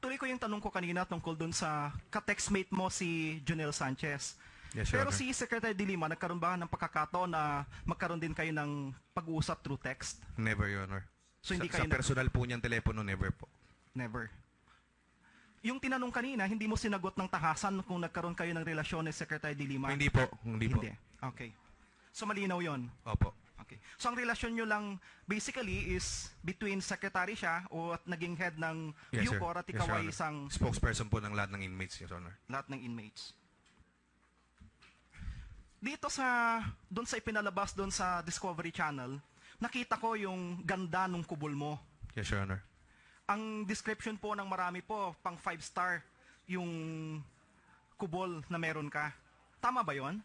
Tuloy ko yung tanong ko kanina tungkol dun sa ka-textmate mo si Junel Sanchez.
Yes, Your
Pero
Honor.
si Secretary de Lima, nagkaroon ba ng pagkakataon na magkaroon din kayo ng pag-uusap through text?
Never, Your Honor.
So, hindi
sa
kayo
personal po niyang telepono, never po.
Never. Yung tinanong kanina, hindi mo sinagot ng tahasan kung nagkaroon kayo ng relasyon ni Secretary de Lima?
Hindi po, hindi po.
Okay. So, malinaw yon.
Opo.
Okay. So, ang relasyon nyo lang basically is between secretary siya o at naging head ng
Yes, sir.
Bucor at
Yes,
ikaw
Your
ay
Honor.
isang
Spokesperson po ng lahat ng inmates, Your Honor.
lahat ng inmates. Dito doon sa ipinalabas doon sa Discovery Channel, nakita ko yung ganda ng kubol mo.
Yes, Your Honor.
Ang description po ng marami po, pang 5-star yung kubol na meron ka. Tama ba yon?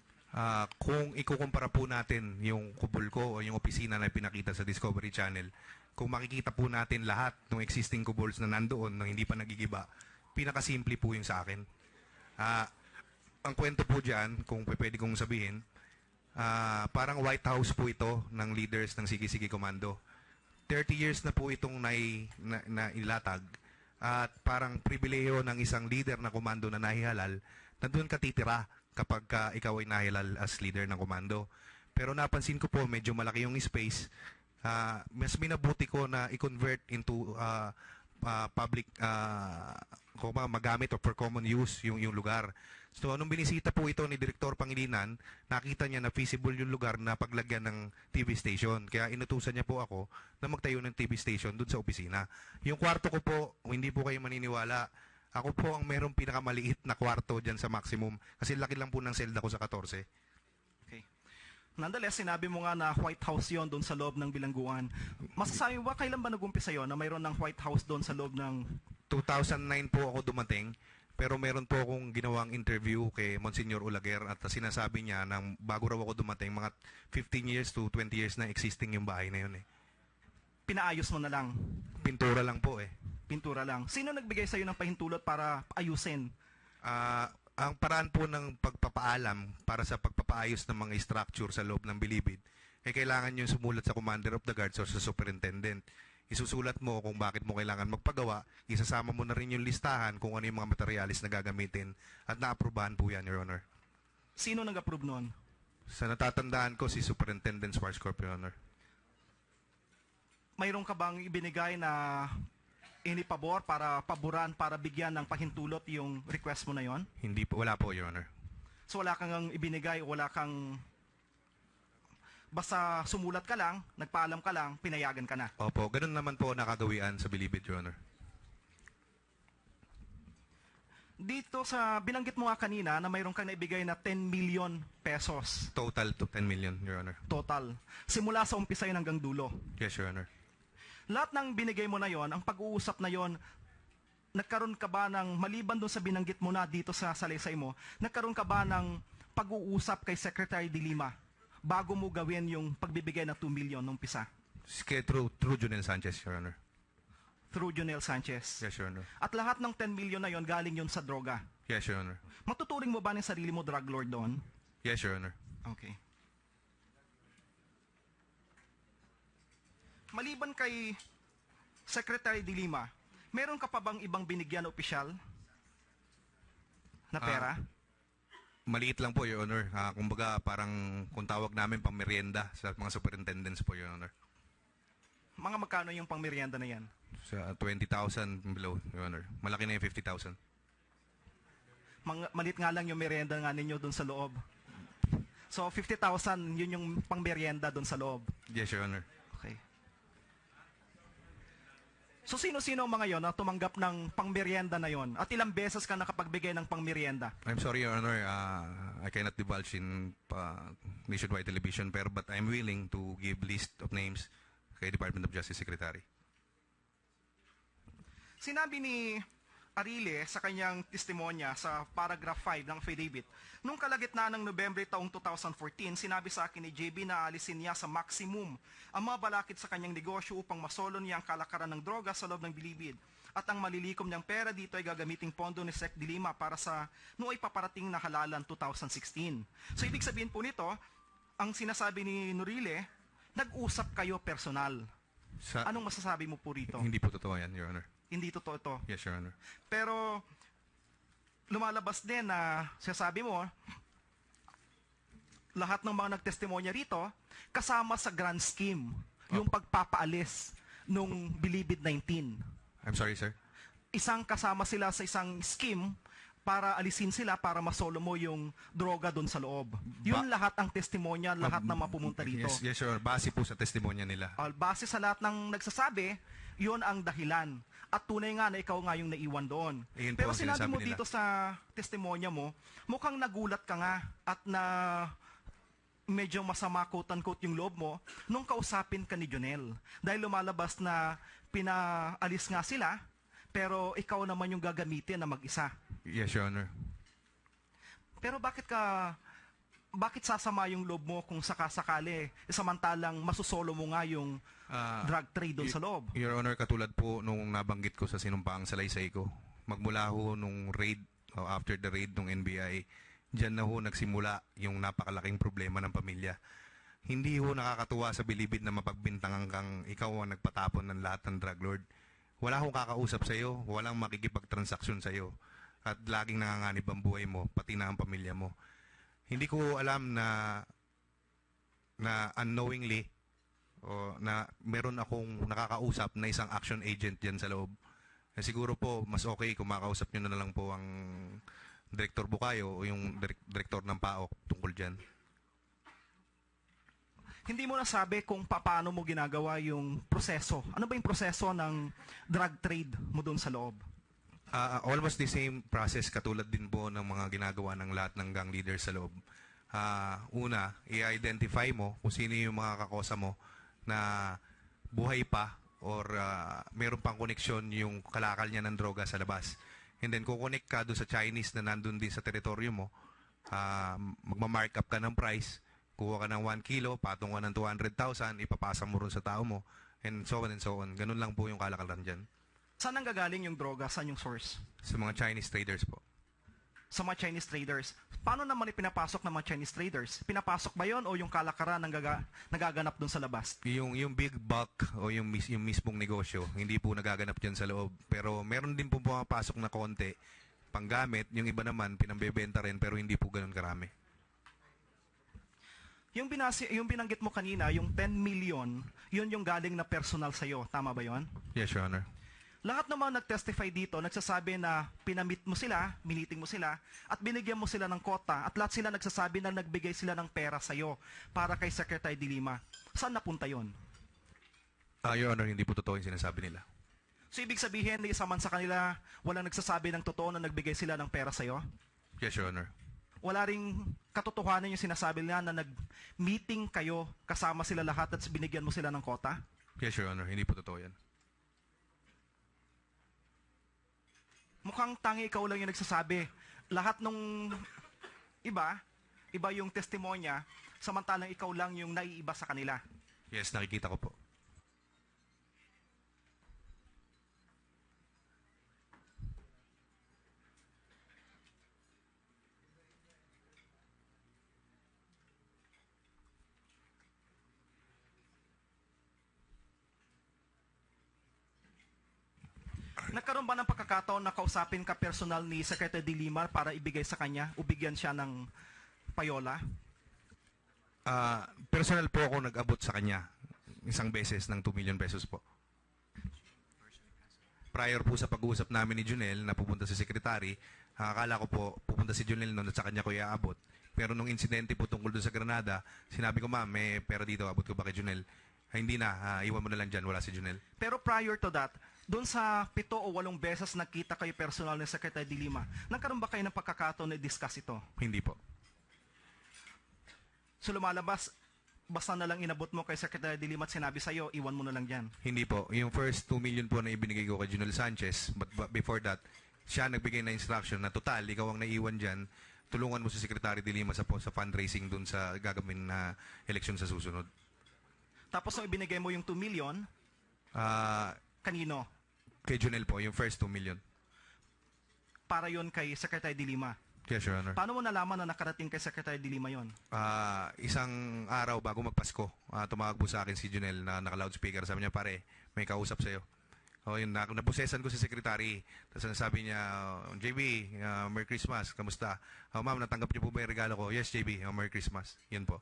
Kung ikukumpara po natin yung kubol ko o yung opisina na pinakita sa Discovery Channel, kung makikita po natin lahat ng existing kubols na nandoon na hindi pa nagigiba, pinakasimple po yung sa akin. Ang kwento po dyan, kung pwede kong sabihin, Parang White House po ito ng leaders ng Sige-Sige Commando. 30 years na po itong nailatag at parang pribileyo ng isang leader ng komando na nahihalal na doon ka titira kapag ikaw ay nahihalal as leader ng komando. Pero napansin ko po medyo malaki yung space. Mas minabuti ko na i-convert into public magamit o for common use yung lugar. So, nung binisita po ito ni Direktor Pangilinan, nakita niya na feasible yung lugar na paglagyan ng TV station. Kaya inutusan niya po ako na magtayo ng TV station dun sa opisina. Yung kwarto ko po, hindi po kayo maniniwala, ako po ang merong pinakamaliit na kwarto dyan sa maximum. Kasi laki lang po ng selda ko sa 14.
Okay. Nonetheless, sinabi mo nga na White House yon doon sa loob ng bilangguan. Masasabi mo ba kailan ba nag-umpisa yon na mayroon ng White House doon sa loob ng...
2009 po ako dumating. Pero meron po akong ginawang interview kay Monsignor Ulaguer at sinasabi niya na bago raw ako dumating, mga 15 years to 20 years na existing yung bahay na yun eh.
Pinaayos mo na lang?
Pintura lang po eh.
Pintura lang. Sino nagbigay sa'yo ng pahintulot para ayusin?
Ang paraan po ng pagpapaalam para sa pagpapaayos ng mga structure sa loob ng Bilibid, kailangan nyo sumulat sa Commander of the Guards or sa Superintendent. Isusulat mo kung bakit mo kailangan magpagawa, isasama mo na rin yung listahan kung ano yung mga materialis na gagamitin at naaprubahan po yan, Your Honor.
Sino nag-approve noon?
Sa natatandaan ko, si Superintendent Swarscorp, Your Honor.
Mayroon ka bang ibinigay na inipabor para paboran, para bigyan ng pahintulot yung request mo na yon?
Hindi po, wala po, Your Honor.
So wala kang ibinigay, wala kang... Basta sumulat ka lang, nagpaalam ka lang, pinayagan ka na.
Opo, ganun naman po nakagawian sa Bilibid, Your Honor.
Dito sa, binanggit mo nga kanina na mayroon kang naibigay na 10 million pesos.
Total to 10 million, Your Honor.
Total. Simula sa umpisa yun hanggang dulo.
Yes, Your Honor.
Lahat ng binigay mo na yon, ang pag-uusap na yon, nagkaroon ka ba ng, maliban doon sa binanggit mo na dito sa salaysay mo, nagkaroon ka ba ng pag-uusap kay Secretary De Lima bago mo gawin yung pagbibigay ng 2 million nung umpisa?
Through Junel Sanchez, Your Honor.
Through Junel Sanchez?
Yes, Your Honor.
At lahat ng 10 million na yon galing yon sa droga?
Yes, Your Honor.
Matuturing mo ba ng sarili mo drug lord doon?
Yes, Your Honor.
Okay. Maliban kay Secretary De Lima, meron ka pa bang ibang binigyan na opisyal na pera?
Maliit lang po, Your Honor. Kumbaga, parang kung tawag namin pang merienda sa mga superintendents po, Your Honor.
Mga magkano yung pang merienda na yan?
Sa 20,000 below, Your Honor. Malaki na yung 50,000.
Malit nga lang yung merienda nga ninyo doon sa loob. So, 50,000, yun yung pang merienda doon sa loob.
Yes, Your Honor.
Okay. So, sino-sino ang mga yon na tumanggap ng pangmerienda na yon? At ilang beses ka nakapagbigay ng pangmerienda?
I'm sorry, Your Honor. I cannot divulge in nationwide television, but I'm willing to give list of names kay Department of Justice Secretary.
Sinabi ni Arile sa kanyang testimonya sa paragraph 5 ng affidavit, nung kalagitnaan ng Nobyembre taong 2014, sinabi sa akin ni JB na alisin niya sa maximum ang mga balakid sa kanyang negosyo upang masolo niya ang kalakaran ng droga sa loob ng Bilibid. At ang malilikom niyang pera dito ay gagamiting pondo ni Sec. De Lima para sa noong paparating na halalan 2016. So ibig sabihin po nito, ang sinasabi ni Norile, nag-usap kayo personal. Anong masasabi mo po rito?
Hindi po totoo yan, Your Honor.
Hindi totoo ito.
Yes, Your Honor.
Pero, lumalabas din na, sasabi mo, lahat ng mga nagtestimonya rito, kasama sa grand scheme, yung pagpapaalis nung Bilibid 19.
I'm sorry, sir?
Isang kasama sila sa isang scheme para alisin sila para masolo mo yung droga doon sa loob. Yun lahat ang testimonya, lahat ng mga pumunta rito.
Yes, Your Honor. Base po sa testimonya nila.
Base sa lahat ng nagsasabi, yun ang dahilan. At tunay nga na ikaw nga yung naiwan doon. Pero sinabi mo dito sa testimonya mo, mukhang nagulat ka nga at na medyo masama quote-unquote yung loob mo nung kausapin ka ni Jonel. Dahil lumalabas na pinaalis nga sila, pero ikaw naman yung gagamitin na mag-isa.
Yes, Your Honor.
Pero bakit sasama yung loob mo kung sakasakali, samantalang masusolo mo nga yung drug trade doon sa loob?
Your Honor, katulad po nung nabanggit ko sa sinumpaang salaysay ko, magmula ho nung raid, after the raid ng NBI, Diyan na ho nagsimula yung napakalaking problema ng pamilya. Hindi ho nakakatuwa sa bilibid na mapagbintangan kang ikaw ang nagpatapon ng lahat ng drug lord. Wala akong kakausap sa iyo, walang makikipagtransaksyon sa iyo. At laging nanganganib ang buhay mo, pati na ang pamilya mo. Hindi ko alam na unknowingly o na meron akong nakakausap na isang action agent diyan sa loob. Siguro po mas okay kung makausap niyo na lang po ang Director Bukayo o yung Director ng PAOK tungkol diyan.
Hindi mo nasabi kung paano mo ginagawa yung proseso. Ano ba yung proseso ng drug trade mo doon sa loob?
Almost the same process katulad din po ng mga ginagawa ng lahat ng gang leaders sa loob. Una, i-identify mo kung sino yung mga kakosa mo na buhay pa or meron pang koneksyon yung kalakal niya ng droga sa labas. And then kukonek ka doon sa Chinese na nandun din sa teritoryo mo, magma-mark up ka ng price, kuha ka ng 1 kilo, patong ka ng 200,000, ipapasa mo rin sa tao mo, and so on and so on. Ganun lang po yung kalakalan dyan.
Saan ang gagaling yung droga? Saan yung source?
Sa mga Chinese traders po.
Sa mga Chinese traders. Paano naman ipinapasok ng mga Chinese traders? Pinapasok ba yon o yung kalakaran ng nagaganap doon sa labas?
Yung big bulk o yung mismong negosyo, hindi po nagaganap dyan sa loob. Pero meron din po pumapasok na konti, panggamit, yung iba naman pinambebenta rin pero hindi po ganun karami.
Yung binanggit mo kanina, yung 10 million, yun yung galing na personal sa'yo. Tama ba yon?
Yes, Your Honor.
Lahat naman nag-testify dito, nagsasabi na pinamit mo sila, miniting mo sila, at binigyan mo sila ng kota, at lahat sila nagsasabi na nagbigay sila ng pera sa'yo para kay Secretary De Lima. Saan napunta yon?
Your Honor, hindi po totoo yung sinasabi nila.
So ibig sabihin, isa man sa kanila, walang nagsasabi ng totoo na nagbigay sila ng pera sa'yo?
Yes, Your Honor.
Wala ring katotohanan yung sinasabi nila na nag-meeting kayo, kasama sila lahat at binigyan mo sila ng kota?
Yes, Your Honor. Hindi po totoo yan.
Mukhang tangi ikaw lang yung nagsasabi. Lahat nung iba yung testimonya, samantalang ikaw lang yung naiiba sa kanila.
Yes, nakikita ko po.
Nagkaroon ba ng pagkakataon na kausapin ka personal ni Secretary De Lima para ibigay sa kanya o bigyan siya ng payola?
Personal po ako nag-abot sa kanya isang beses ng 2 million pesos po. Prior po sa pag-uusap namin ni Junel na pupunta sa sekretary, akala ko po pupunta si Junel noon at sa kanya ko iaabot. Pero nung insidente po tungkol doon sa Granada, sinabi ko, ma'am, may pera dito, abot ko ba kay Junel? Hindi na, iwan mo na lang dyan, wala si Junel.
Pero prior to that, doon sa 7 o 8 beses nakita kayo personal ni Secretary De Lima, nagkaroon ba kayo ng pagkakataon na discuss ito?
Hindi po.
So lumalabas, basta na lang inabot mo kay Secretary De Lima at sinabi sa'yo, iwan mo na lang dyan.
Hindi po. Yung first 2 million po na ibinigay ko kay Junel Sanchez, but before that, siya nagbigay na instruction na total, ikaw ang naiwan dyan, tulungan mo si Secretary De Lima sa fundraising dun sa gagawin na eleksyon sa susunod.
Tapos nung ibinigay mo yung 2 million, kanino?
Kay Junel po, yung first 2 million.
Para yon kay Secretary De Lima.
Yes, Your Honor.
Paano mo nalaman na nakarating kay Secretary De Lima yon?
Isang araw bago magpasko, tumawag po sa akin si Junel na naka-loudspeaker. Sabi niya, pare, may kausap sa'yo. Yun, napusesan ko si Secretary. Tapos sabi niya, JB, Merry Christmas, kamusta? Ma'am, natanggap niyo po ba yung regalo ko? Yes, JB, Merry Christmas. Yun po.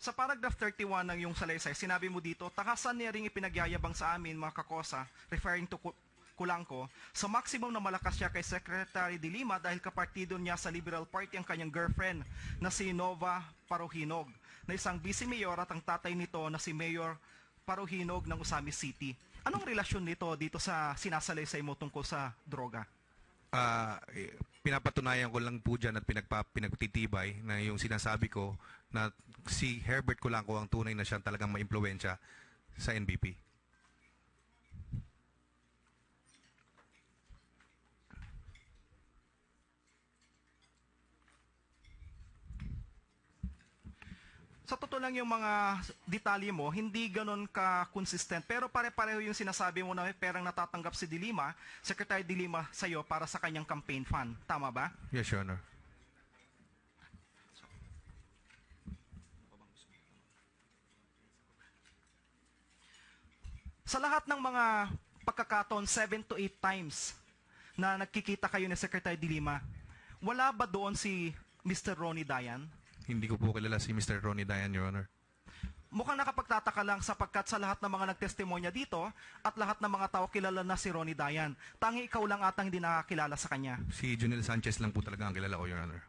Sa paragraph 31 ng yung salaysay, sinabi mo dito, takasan niya ring ipinagyayabang sa amin, mga kakosa, referring to Kulangko, sa maximum na malakas siya kay Secretary De Lima dahil kapartido niya sa Liberal Party ang kanyang girlfriend na si Nova Paruhinog, na isang vice mayor at ang tatay nito na si Mayor Paruhinog ng Usami City. Anong relasyon nito dito sa sinasalaysay mo tungkol sa droga?
Pinapatunayan ko lang po dyan at pinagtitibay na yung sinasabi ko na si Herbert Kulangko ang tunay na siyang talagang maimpluwensya sa NBP.
Sa totoo lang yung mga detalye mo, hindi ganun ka-consistent. Pero pare-pareho yung sinasabi mo na may perang natatanggap si De Lima, Secretary De Lima, sa'yo para sa kanyang campaign fund. Tama ba?
Yes, Your Honor.
Sa lahat ng mga pagkakataon, 7 to 8 times na nagkikita kayo ni Secretary De Lima, wala ba doon si Mr. Ronnie Dayan?
Hindi ko po kilala si Mr. Ronnie Dayan, Your Honor.
Mukhang nakapagtataka lang sapagkat sa lahat ng mga nagtestimonya dito at lahat ng mga tao kilala na si Ronnie Dayan. Tangi ikaw lang atang hindi nakakilala sa kanya.
Si Junel Sanchez lang po talaga ang kilala ko, Your Honor.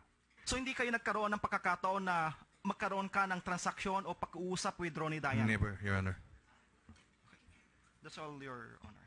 So hindi kayo nagkaroon ng pagkakataon na magkaroon ka ng transaksyon o pag-uusap with Ronnie Dayan?
Never, Your Honor.
That's all, Your Honor.